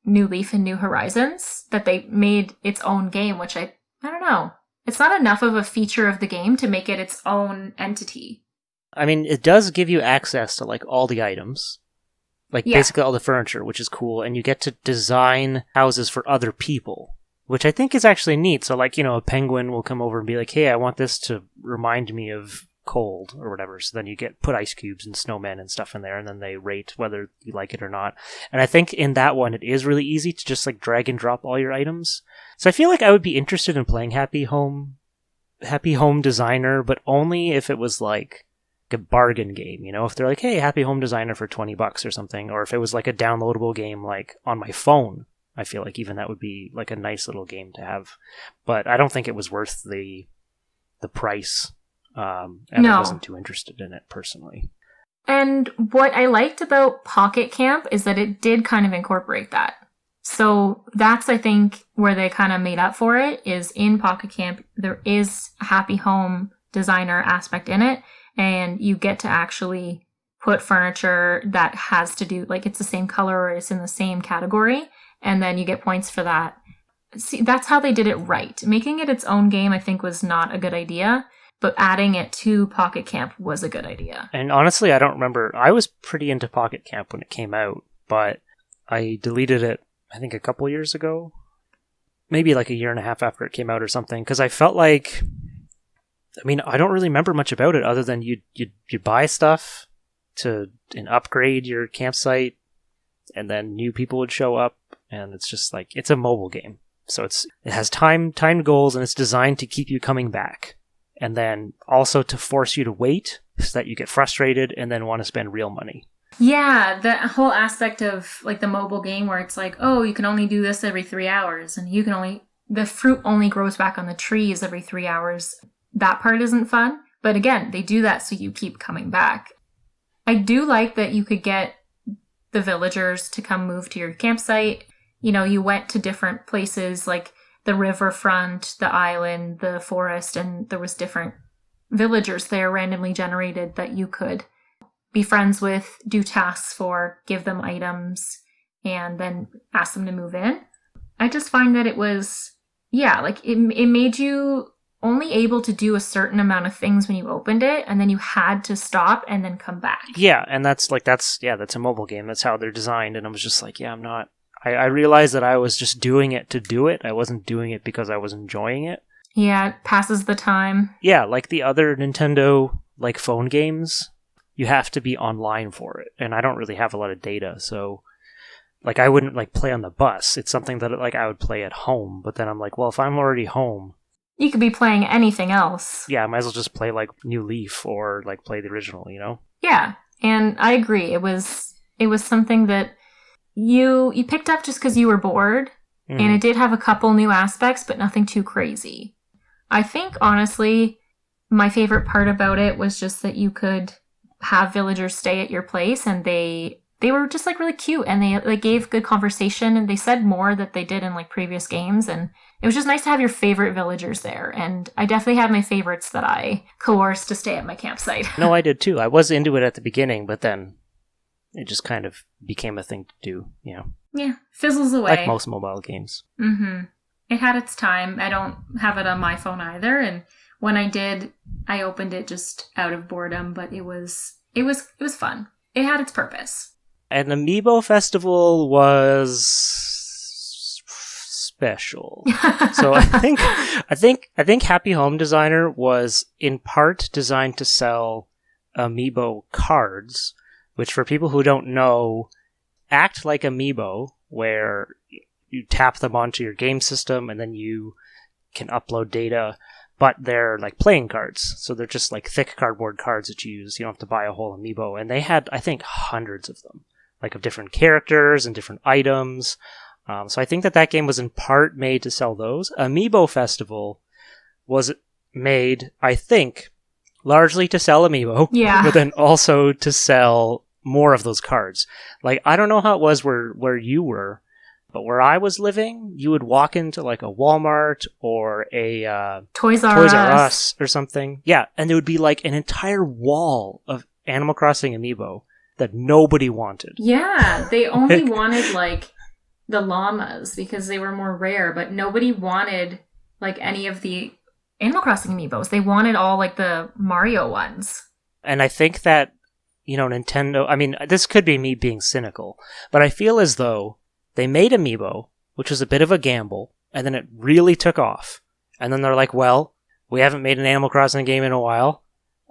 New Leaf and New Horizons that they made its own game, which I don't know. It's not enough of a feature of the game to make it its own entity. I mean, it does give you access to like all the items, like basically all the furniture, which is cool, and you get to design houses for other people, which I think is actually neat. So like, a penguin will come over and be like, hey, I want this to remind me of cold or whatever. So then you put ice cubes and snowmen and stuff in there, and then they rate whether you like it or not. And I think in that one, it is really easy to just like drag and drop all your items. So I feel like I would be interested in playing Happy Home Designer, but only if it was like a bargain game, if they're like, hey, Happy Home Designer for $20 or something, or if it was like a downloadable game like on my phone. I feel like even that would be like a nice little game to have, but I don't think it was worth the price. And I wasn't too interested in it personally. And what I liked about Pocket Camp is that it did kind of incorporate that. So that's, I think, where they kind of made up for it, is in Pocket Camp, there is a Happy Home Designer aspect in it, and you get to actually put furniture that has to do, like it's the same color or it's in the same category, and then you get points for that. See, that's how they did it right. Making it its own game, I think, was not a good idea. But adding it to Pocket Camp was a good idea. And honestly, I don't remember. I was pretty into Pocket Camp when it came out, but I deleted it, I think, a couple years ago. Maybe like a year and a half after it came out or something, because I felt like... I mean, I don't really remember much about it other than you buy stuff and upgrade your campsite, and then new people would show up, and it's just like... It's a mobile game. So it has timed goals, and it's designed to keep you coming back. And then also to force you to wait so that you get frustrated and then want to spend real money. Yeah, the whole aspect of like the mobile game where it's like, oh, you can only do this every 3 hours and you can only the fruit only grows back on the trees every 3 hours. That part isn't fun. But again, they do that so you keep coming back. I do like that you could get the villagers to come move to your campsite. You know, you went to different places like the riverfront, the island, the forest, and there was different villagers there randomly generated that you could be friends with, do tasks for, give them items, and then ask them to move in. I just find that it was, it made you only able to do a certain amount of things when you opened it, and then you had to stop and then come back. Yeah, and that's a mobile game. That's how they're designed, and I was just like, I realized that I was just doing it to do it. I wasn't doing it because I was enjoying it. Yeah, it passes the time. Yeah, like the other Nintendo like phone games, you have to be online for it, and I don't really have a lot of data, so like I wouldn't like play on the bus. It's something that like I would play at home, but then I'm like, well, if I'm already home, you could be playing anything else. Yeah, I might as well just play like New Leaf or like play the original, you know? Yeah, and I agree. It was something that you picked up just because you were bored, and it did have a couple new aspects, but nothing too crazy. I think, honestly, my favorite part about it was just that you could have villagers stay at your place, and they were just like really cute, and they gave good conversation, and they said more that they did in like previous games, and it was just nice to have your favorite villagers there. And I definitely had my favorites that I coerced to stay at my campsite. No, I did too. I was into it at the beginning, but then it just kind of became a thing to do, you know. Yeah, fizzles away. Like most mobile games. Mm-hmm. It had its time. I don't have it on my phone either, and when I did, I opened it just out of boredom, but it was fun. It had its purpose. And Amiibo Festival was special. So I think Happy Home Designer was in part designed to sell Amiibo cards, which for people who don't know, act like Amiibo, where you tap them onto your game system and then you can upload data, but they're like playing cards. So they're just like thick cardboard cards that you use. You don't have to buy a whole Amiibo. And they had, I think, hundreds of them, like of different characters and different items. So I think that game was in part made to sell those. Amiibo Festival was made, I think, largely to sell Amiibo, but then also to sell more of those cards. Like, I don't know how it was where you were, but where I was living, you would walk into like a Walmart or a Toys R Us or something. Yeah, and there would be like an entire wall of Animal Crossing Amiibo that nobody wanted. Yeah, they only wanted like the llamas because they were more rare, but nobody wanted like any of the Animal Crossing Amiibos. They wanted all like the Mario ones. And I think that, you know, Nintendo, I mean, this could be me being cynical, but I feel as though they made Amiibo, which was a bit of a gamble, and then it really took off. And then they're like, well, we haven't made an Animal Crossing game in a while.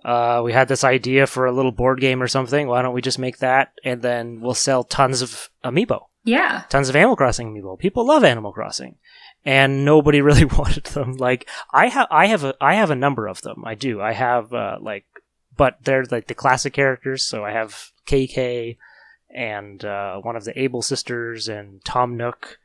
We had this idea for a little board game or something. Why don't we just make that, and then we'll sell tons of Amiibo. Yeah. Tons of Animal Crossing Amiibo. People love Animal Crossing. And nobody really wanted them. Like, I have a number of them. I do. I have, but they're like the classic characters. So I have KK and one of the Able sisters and Tom Nook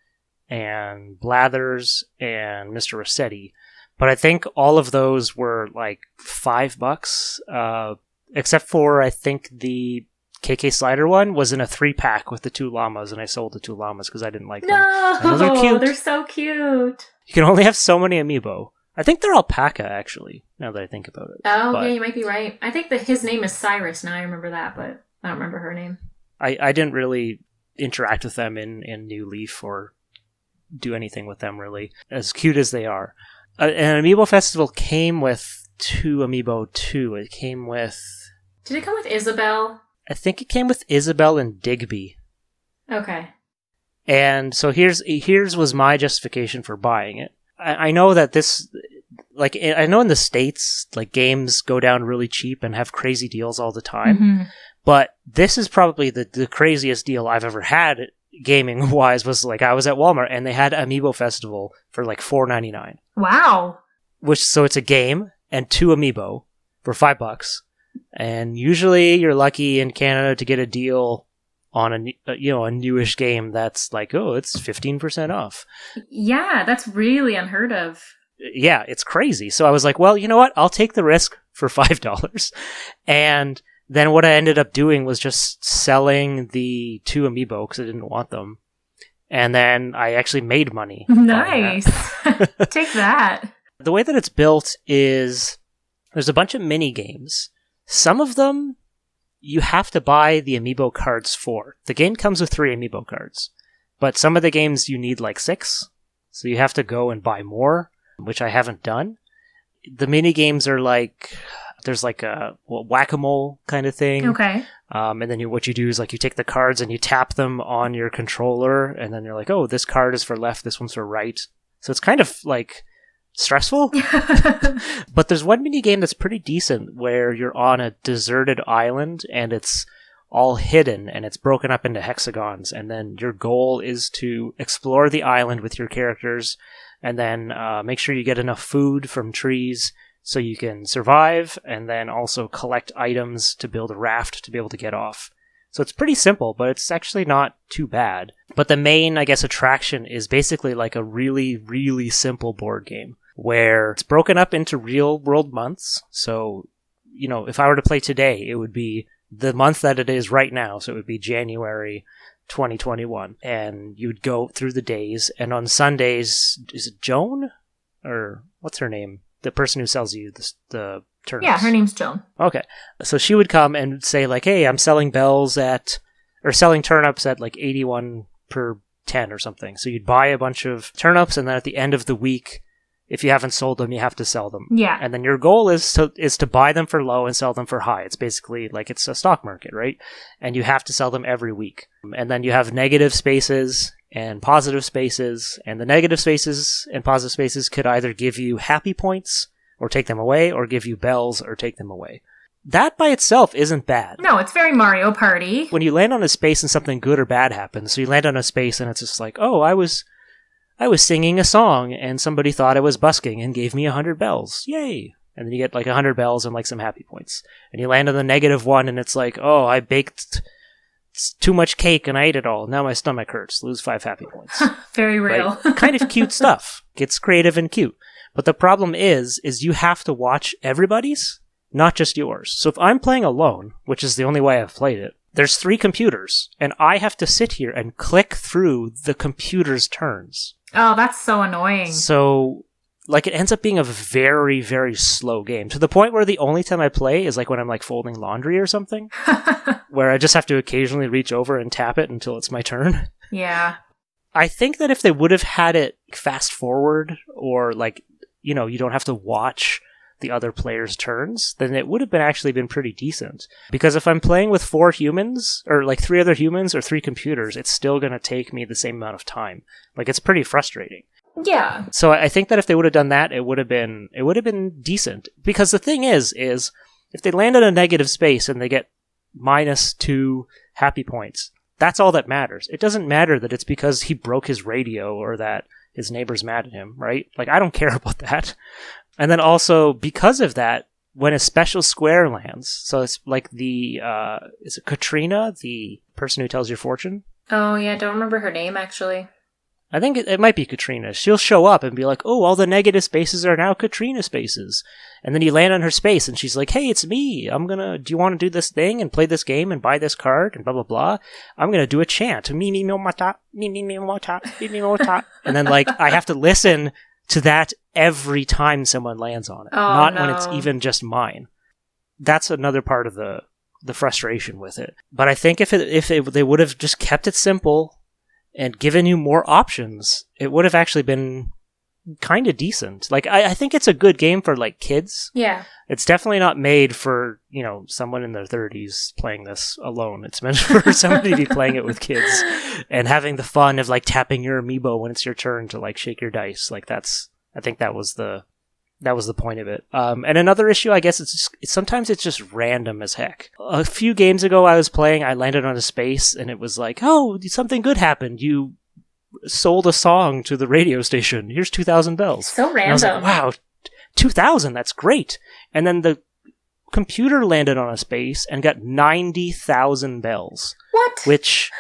and Blathers and Mr. Rossetti. But I think all of those were like $5, except for I think the KK Slider one was in a 3-pack with the 2 llamas, and I sold the 2 llamas because I didn't like them. No, those are cute. They're so cute. You can only have so many Amiibo. I think they're alpaca, actually, now that I think about it. Oh, yeah, you might be right. I think that his name is Cyrus. Now I remember that, but I don't remember her name. I didn't really interact with them in New Leaf or do anything with them, really, as cute as they are. An Amiibo Festival came with 2 Amiibo, too. It came with... Did it come with Isabelle? I think it came with Isabelle and Digby. Okay. And so here's was my justification for buying it. I know that this, like, I know in the States, like, games go down really cheap and have crazy deals all the time. Mm-hmm. But this is probably the craziest deal I've ever had gaming-wise, was like I was at Walmart and they had Amiibo Festival for like $4.99. Wow. So it's a game and 2 Amiibo for $5. And usually you're lucky in Canada to get a deal on a newish game that's like, oh, it's 15% off. Yeah, that's really unheard of. Yeah, it's crazy. So I was like, well, you know what? I'll take the risk for $5. And then what I ended up doing was just selling the 2 Amiibo because I didn't want them. And then I actually made money. Nice. Take that. The way that it's built is there's a bunch of mini games. Some of them you have to buy the Amiibo cards for. The game comes with 3 Amiibo cards. But some of the games you need like 6. So you have to go and buy more, which I haven't done. The mini games are like, there's like a whack-a-mole kind of thing. Okay. And then what you do is like you take the cards and you tap them on your controller, and then you're like, oh, this card is for left, this one's for right. So it's kind of like stressful. But there's one mini game that's pretty decent where you're on a deserted island and it's all hidden and it's broken up into hexagons, and then your goal is to explore the island with your characters and then make sure you get enough food from trees so you can survive, and then also collect items to build a raft to be able to get off. So it's pretty simple, but it's actually not too bad. But the main, I guess, attraction is basically like a really, really simple board game where it's broken up into real world months. So, if I were to play today, it would be the month that it is right now. So it would be January 2021. And you'd go through the days, and on Sundays, is it Joan? Or what's her name? The person who sells you the turnips. Yeah, her name's Joan. Okay. So she would come and say like, hey, I'm selling selling turnips at like 81 per 10 or something. So you'd buy a bunch of turnips, and then at the end of the week, if you haven't sold them, you have to sell them. Yeah. And then your goal is to buy them for low and sell them for high. It's basically like it's a stock market, right? And you have to sell them every week. And then you have negative spaces and positive spaces, and the negative spaces and positive spaces could either give you happy points or take them away, or give you bells or take them away. That by itself isn't bad. No, it's very Mario Party. When you land on a space and something good or bad happens, so you land on a space and it's just like, oh, I was singing a song and somebody thought I was busking and gave me 100 bells. Yay! And then you get like 100 bells and like some happy points. And you land on the negative one and it's like, oh, I baked too much cake and I ate it all. Now my stomach hurts. Lose 5 happy points. Very real. Right? Kind of cute stuff. Gets creative and cute. But the problem is you have to watch everybody's, not just yours. So if I'm playing alone, which is the only way I've played it, there's 3 computers, and I have to sit here and click through the computer's turns. Oh, that's so annoying. So, like, it ends up being a very, very slow game, to the point where the only time I play is like when I'm like folding laundry or something, where I just have to occasionally reach over and tap it until it's my turn. Yeah. I think that if they would have had it fast forward, or like, you don't have to watch the other players' turns, then it would have actually been pretty decent. Because if I'm playing with 4 humans, or like 3 other humans or 3 computers, it's still going to take me the same amount of time. Like, it's pretty frustrating. Yeah. So I think that if they would have done that, it would have been decent. Because the thing is if they land in a negative space and they get -2 happy points, that's all that matters. It doesn't matter that it's because he broke his radio or that his neighbor's mad at him, right? Like, I don't care about that. And then also, because of that, when a special square lands, so it's like is it Katrina, the person who tells your fortune? Oh, yeah, don't remember her name, actually. I think it might be Katrina. She'll show up and be like, oh, all the negative spaces are now Katrina spaces. And then you land on her space and she's like, hey, it's me. Do you want to do this thing and play this game and buy this card and blah, blah, blah? I'm going to do a chant. Me, me, me, mata, me, me, me, mata, me, me, mata. And then like, I have to listen to that every time someone lands on it. Oh, not no. when it's even just mine. That's another part of the frustration with it. But I think if they would have just kept it simple and given you more options, it would have actually been kind of decent. Like, I think it's a good game for like kids. Yeah. It's definitely not made for, someone in their 30s playing this alone. It's meant for somebody to be playing it with kids and having the fun of like tapping your amiibo when it's your turn to like shake your dice. Like, I think that was the point of it. And another issue, I guess, sometimes it's just random as heck. A few games ago I was playing, I landed on a space and it was like, oh, something good happened. You sold a song to the radio station. Here's 2,000 bells. So random. And I was like, wow, 2,000, that's great. And then the computer landed on his base and got 90,000 bells. What? Which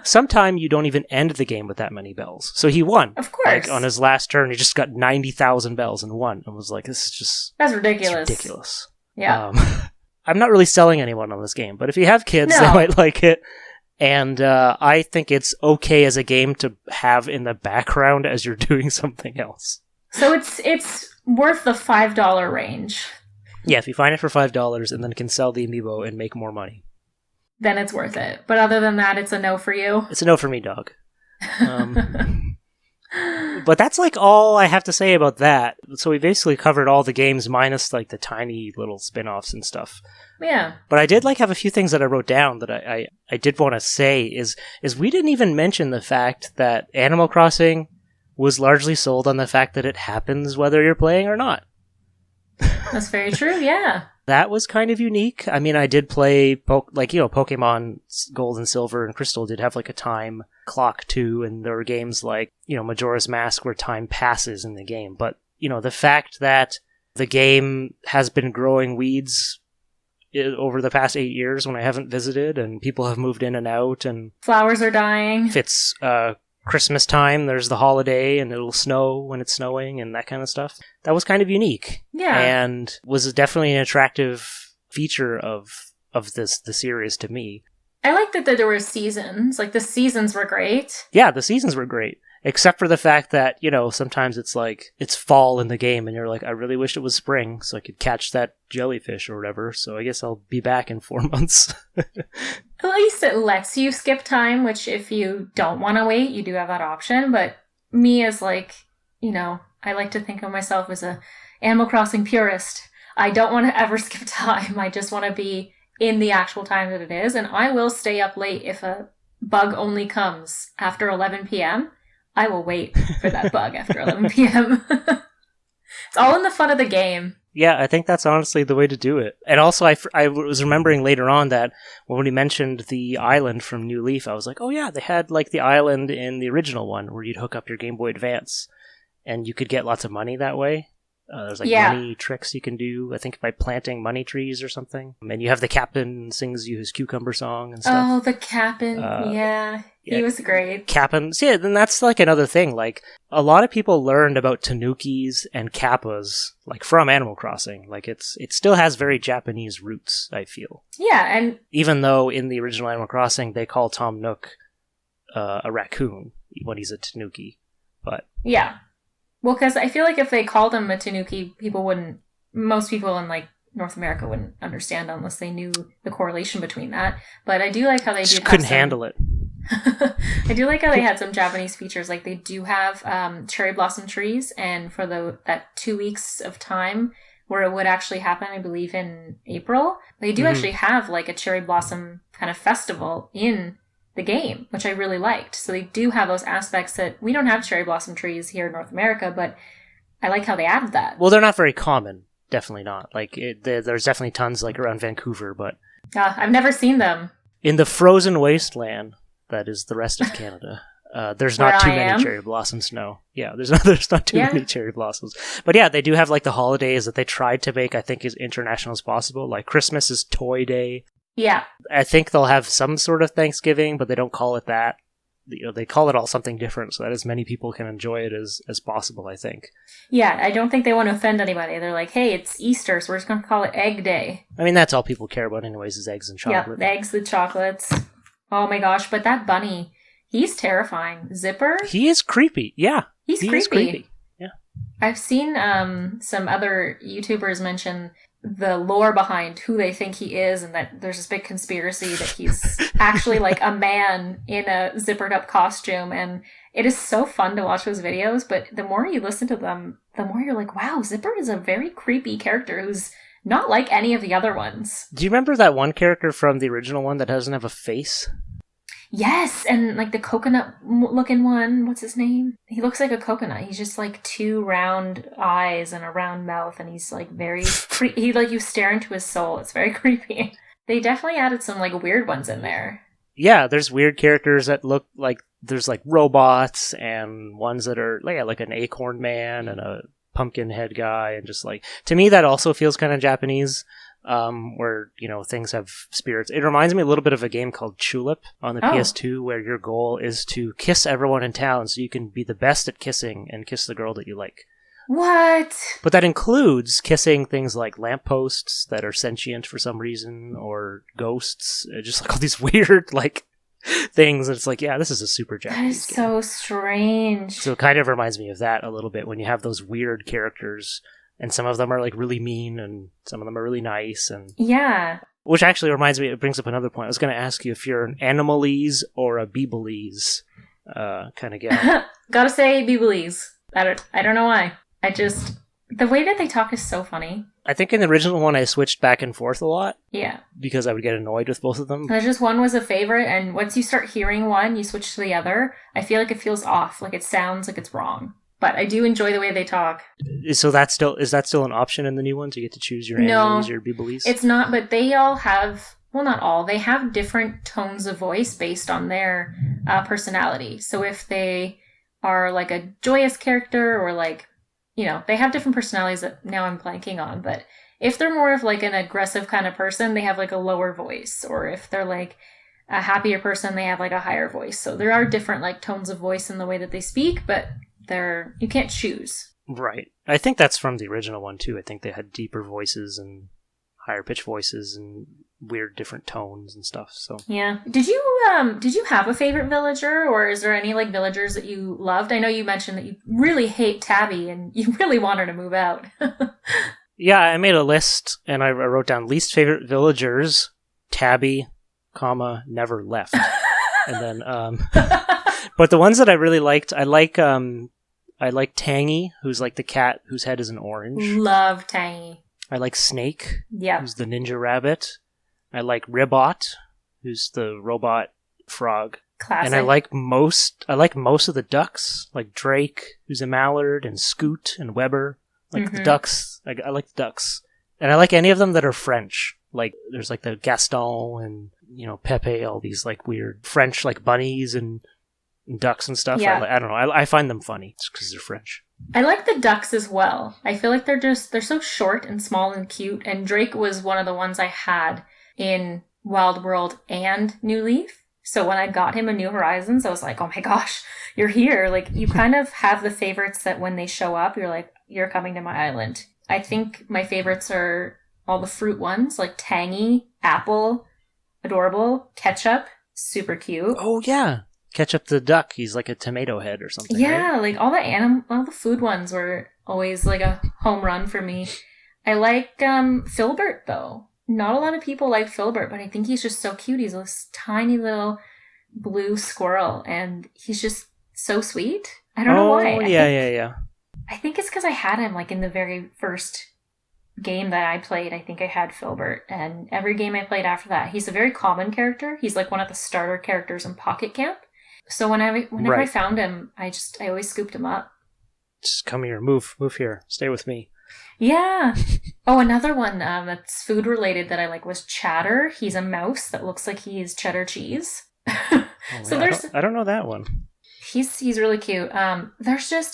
sometime you don't even end the game with that many bells. So he won. Of course. Like on his last turn, he just got 90,000 bells and won. And was like, this is just... That's ridiculous. It's ridiculous. Yeah. I'm not really selling anyone on this game, but if you have kids, they might like it. And I think it's okay as a game to have in the background as you're doing something else. So it's worth the $5 range. Yeah, if you find it for $5 and then can sell the amiibo and make more money, then it's worth it. But other than that, it's a no for you. It's a no for me, dog. But that's like all I have to say about that. So we basically covered all the games minus like the tiny little spin-offs and stuff. Yeah. But I did like have a few things that I wrote down that I did want to say is we didn't even mention the fact that Animal Crossing was largely sold on the fact that it happens whether you're playing or not. That's very true, yeah. That was kind of unique. I mean, I did play, Pokemon Gold and Silver and Crystal did have like a time clock too, and there were games like, Majora's Mask where time passes in the game. But, the fact that the game has been growing weeds over the past 8 years when I haven't visited, and people have moved in and out, and flowers are dying. If it's Christmas time, there's the holiday, and it'll snow when it's snowing, and that kind of stuff. That was kind of unique. Yeah. And was definitely an attractive feature of the series to me. I liked that there were seasons. Like, the seasons were great. Yeah, the seasons were great. Except for the fact that, sometimes it's like, it's fall in the game, and you're like, I really wish it was spring, so I could catch that jellyfish or whatever, so I guess I'll be back in 4 months. At least it lets you skip time, which if you don't want to wait, you do have that option, but me as like, I like to think of myself as a Animal Crossing purist. I don't want to ever skip time, I just want to be in the actual time that it is, and I will stay up late if a bug only comes after 11 p.m., I will wait for that bug after 11 p.m. It's all in the fun of the game. Yeah, I think that's honestly the way to do it. And also, I was remembering later on that when he mentioned the island from New Leaf, I was like, oh yeah, they had like the island in the original one where you'd hook up your Game Boy Advance and you could get lots of money that way. There's like money tricks you can do, I think by planting money trees or something. And you have the captain sings you his cucumber song and stuff. Oh, the captain, yeah. He was great. Captains, yeah, then that's like another thing. Like, a lot of people learned about tanukis and kappas, like, from Animal Crossing. Like, it still has very Japanese roots, I feel. Yeah, and... Even though in the original Animal Crossing, they call Tom Nook a raccoon when he's a tanuki. But... Yeah. Well, because I feel like if they called him a tanuki, most people in, like, North America wouldn't understand unless they knew the correlation between that. But I do like how they just couldn't handle it. I do like how they had some Japanese features. Like, they do have cherry blossom trees, and for that 2 weeks of time where it would actually happen, I believe in April, they do actually have like a cherry blossom kind of festival in the game, which I really liked. So they do have those aspects that we don't have cherry blossom trees here in North America, but I like how they added that. Well, they're not very common. Definitely not. Like, there's definitely tons like around Vancouver, but I've never seen them. In the frozen wasteland that is the rest of Canada, there's not too many cherry blossoms. No, yeah, there's not too many cherry blossoms. But yeah, they do have like the holidays that they tried to make, I think, as international as possible. Like Christmas is Toy Day. Yeah, I think they'll have some sort of Thanksgiving, but they don't call it that. They call it all something different so that as many people can enjoy it as possible, I think. Yeah, I don't think they want to offend anybody. They're like, hey, it's Easter, so we're just going to call it Egg Day. I mean, that's all people care about anyways, is eggs and chocolate. Yeah, eggs, the chocolates. Oh my gosh, but that bunny, he's terrifying. Zipper? He is creepy, yeah. He is creepy. Yeah. I've seen some other YouTubers mention the lore behind who they think he is, and that there's this big conspiracy that he's actually like a man in a zippered up costume, and it is so fun to watch those videos, but the more you listen to them, the more you're like, wow, Zipper is a very creepy character who's not like any of the other ones. Do you remember that one character from the original one that doesn't have a face? Yes, and like the coconut looking one, what's his name? He looks like a coconut. He's just like two round eyes and a round mouth, and he's like very he like you stare into his soul. It's very creepy. They definitely added some like weird ones in there. Yeah, there's weird characters that look like there's like robots, and ones that are like an acorn man and a pumpkin head guy, and just like, to me that also feels kind of Japanese. where, things have spirits. It reminds me a little bit of a game called Tulip on the PS2, where your goal is to kiss everyone in town so you can be the best at kissing and kiss the girl that you like. What? But that includes kissing things like lampposts that are sentient for some reason, or ghosts, just like all these weird, like, things. And it's like, yeah, this is a super Japanese That is game. so strange. So it kind of reminds me of that a little bit, when you have those weird characters, and some of them are like really mean, and some of them are really nice, and Yeah. which actually reminds me, it brings up another point. I was going to ask you if you're an Animalese or a Beebalese kind of gal. Gotta say, Beebalese. I don't know why. The way that they talk is so funny. I think in the original one I switched back and forth a lot. Yeah. Because I would get annoyed with both of them. There's just one was a favorite, and once you start hearing one, you switch to the other. I feel like it feels off, like it sounds like it's wrong. But I do enjoy the way they talk. So is that still an option in the new ones? You get to choose your Animalese or your Beebalese? It's not, but they all have, well, not all, they have different tones of voice based on their personality. So if they are like a joyous character, or like, they have different personalities that now I'm blanking on. But if they're more of like an aggressive kind of person, they have like a lower voice. Or if they're like a happier person, they have like a higher voice. So there are different like tones of voice in the way that they speak, but you can't choose. Right. I think that's from the original one too. I think they had deeper voices and higher pitch voices and weird different tones and stuff. So yeah. Did you have a favorite villager, or is there any like villagers that you loved? I know you mentioned that you really hate Tabby and you really want her to move out. Yeah, I made a list and I wrote down least favorite villagers, Tabby, never left. And then but the ones that I really liked, I like Tangy, who's like the cat whose head is an orange. Love Tangy. I like Snake, yeah, who's the ninja rabbit. I like Ribot, who's the robot frog. Classic. And I like most of the ducks, like Drake, who's a mallard, and Scoot and Weber. Like the ducks. I like the ducks. And I like any of them that are French. Like there's like the Gaston and Pepe, all these like weird French like bunnies and ducks and stuff. Yeah. I don't know. I find them funny just because they're French. I like the ducks as well. I feel like they're so short and small and cute. And Drake was one of the ones I had in Wild World and New Leaf. So when I got him in New Horizons, I was like, oh my gosh, you're here. Like you kind of have the favorites that when they show up, you're like, you're coming to my island. I think my favorites are all the fruit ones, like Tangy, Apple, adorable, Ketchup, super cute. Oh yeah. Ketchup the duck. He's like a tomato head or something. Yeah, right? like all the food ones were always like a home run for me. I like Filbert though. Not a lot of people like Filbert, but I think he's just so cute. He's this tiny little blue squirrel, and he's just so sweet. I don't know why. Yeah. I think it's because I had him like in the very first game that I played. I think I had Filbert, and every game I played after that, he's a very common character. He's like one of the starter characters in Pocket Camp. So whenever I found him, I always scooped him up. Just come here, move here, stay with me. Yeah. Oh, another one that's food related that I like was Chatter. He's a mouse that looks like he's cheddar cheese. So I don't know that one. He's really cute.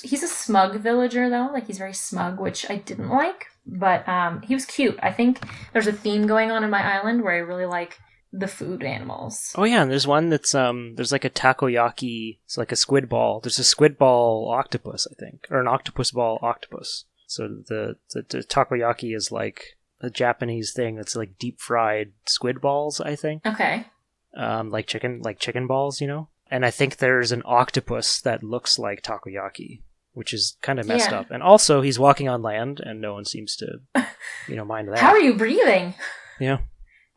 He's a smug villager though, like he's very smug, which I didn't like, but he was cute. I think there's a theme going on in my island where I really like the food animals. Oh yeah, and there's one that's there's like a takoyaki, it's like a squid ball. There's a squid ball octopus, I think, or an octopus ball octopus. So the takoyaki is like a Japanese thing that's like deep fried squid balls, I think. Okay. Like chicken balls, And I think there's an octopus that looks like takoyaki, which is kind of messed up. And also he's walking on land and no one seems to mind that. How are you breathing? Yeah.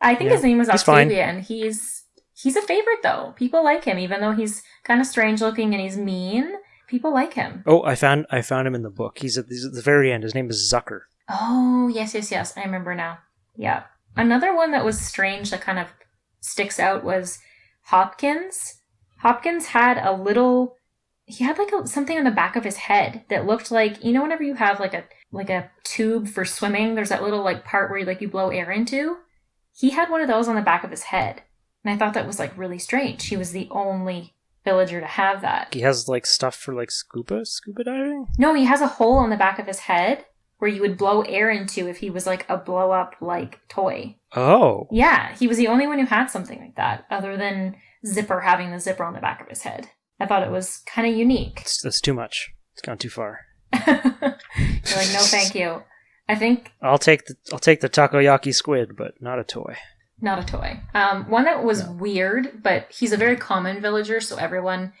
I think his name was Octavia, Octavia, and he's a favorite though. People like him, even though he's kind of strange looking and he's mean. People like him. Oh, I found him in the book. He's at the very end. His name is Zucker. Oh, yes. I remember now. Yeah. Another one that was strange that kind of sticks out was Hopkins. Hopkins had something on the back of his head that looked like, whenever you have like a tube for swimming, there's that little like part where you blow air into. He had one of those on the back of his head. And I thought that was like really strange. He was the only villager to have that. He has like stuff for like scuba diving? No, he has a hole on the back of his head where you would blow air into if he was like a blow up like toy. Oh. Yeah, he was the only one who had something like that, other than Zipper having the zipper on the back of his head. I thought it was kind of unique. That's too much. It's gone too far. You're like, no, thank you. I think I'll take the takoyaki squid, but not a toy. Not a toy. One that was weird, but he's a very common villager, so everyone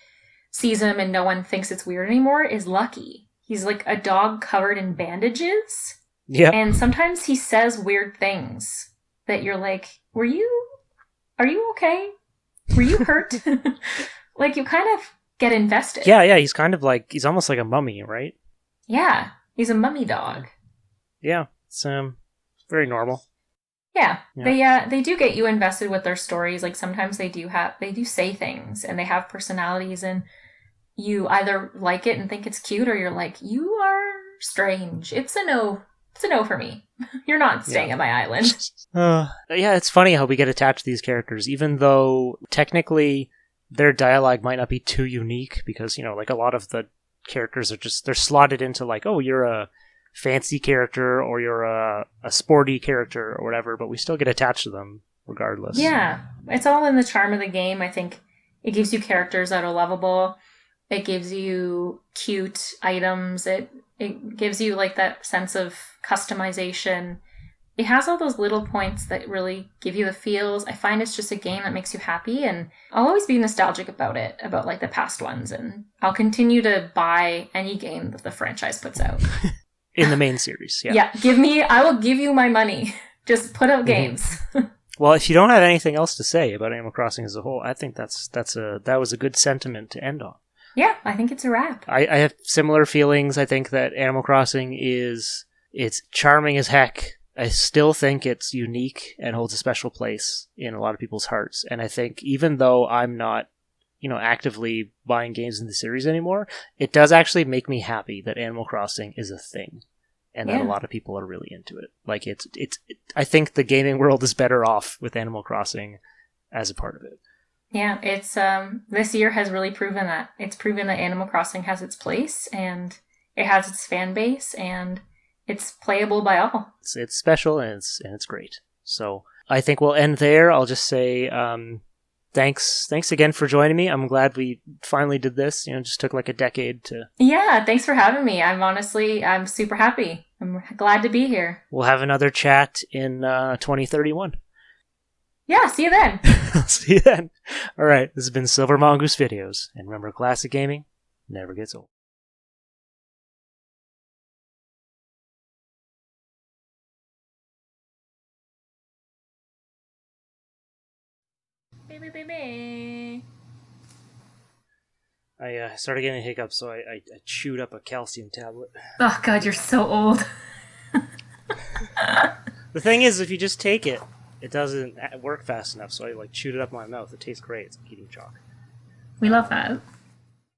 sees him and no one thinks it's weird anymore, is Lucky. He's like a dog covered in bandages. Yeah. And sometimes he says weird things that you're like, are you okay? Were you hurt? Like, you kind of get invested. Yeah, he's kind of like, he's almost like a mummy, right? Yeah, he's a mummy dog. Yeah, it's very normal. Yeah, they do get you invested with their stories. Like, sometimes they do say things and they have personalities, and you either like it and think it's cute, or you're like, you are strange. It's a no for me. You're not staying at my island. Yeah, it's funny how we get attached to these characters, even though technically their dialogue might not be too unique, because, you know, like, a lot of the characters are just, they're slotted into like, oh, you're a fancy character or you're a sporty character or whatever, but we still get attached to them regardless. Yeah, it's all in the charm of the game. I think it gives you characters that are lovable. It gives you cute items. It gives you like that sense of customization. It has all those little points that really give you the feels. I find it's just a game that makes you happy, and I'll always be nostalgic about it, about like the past ones, and I'll continue to buy any game that the franchise puts out. In the main series, yeah. Yeah, I will give you my money. Just put out games. Well, if you don't have anything else to say about Animal Crossing as a whole, I think that was a good sentiment to end on. Yeah, I think it's a wrap. I have similar feelings. I think that Animal Crossing it's charming as heck. I still think it's unique and holds a special place in a lot of people's hearts. And I think even though I'm not, you know, actively buying games in the series anymore, it does actually make me happy that Animal Crossing is a thing, and that a lot of people are really into it. Like, I think the gaming world is better off with Animal Crossing as a part of it. Yeah, it's this year has really proven that. It's proven that Animal Crossing has its place, and it has its fan base, and it's playable by all. It's special, and it's great. So I think we'll end there. I'll just say thanks again for joining me. I'm glad we finally did this. You know, it just took like a decade to... Yeah, thanks for having me. I'm super happy. I'm glad to be here. We'll have another chat in 2031. Yeah, see you then. See you then. All right, this has been SilverMongooseVideos. And remember, classic gaming never gets old. Baby. I started getting hiccups, so I chewed up a calcium tablet. Oh, God, you're so old. The thing is, if you just take it, it doesn't work fast enough, so I chewed it up in my mouth. It tastes great. It's like eating chalk. We love that.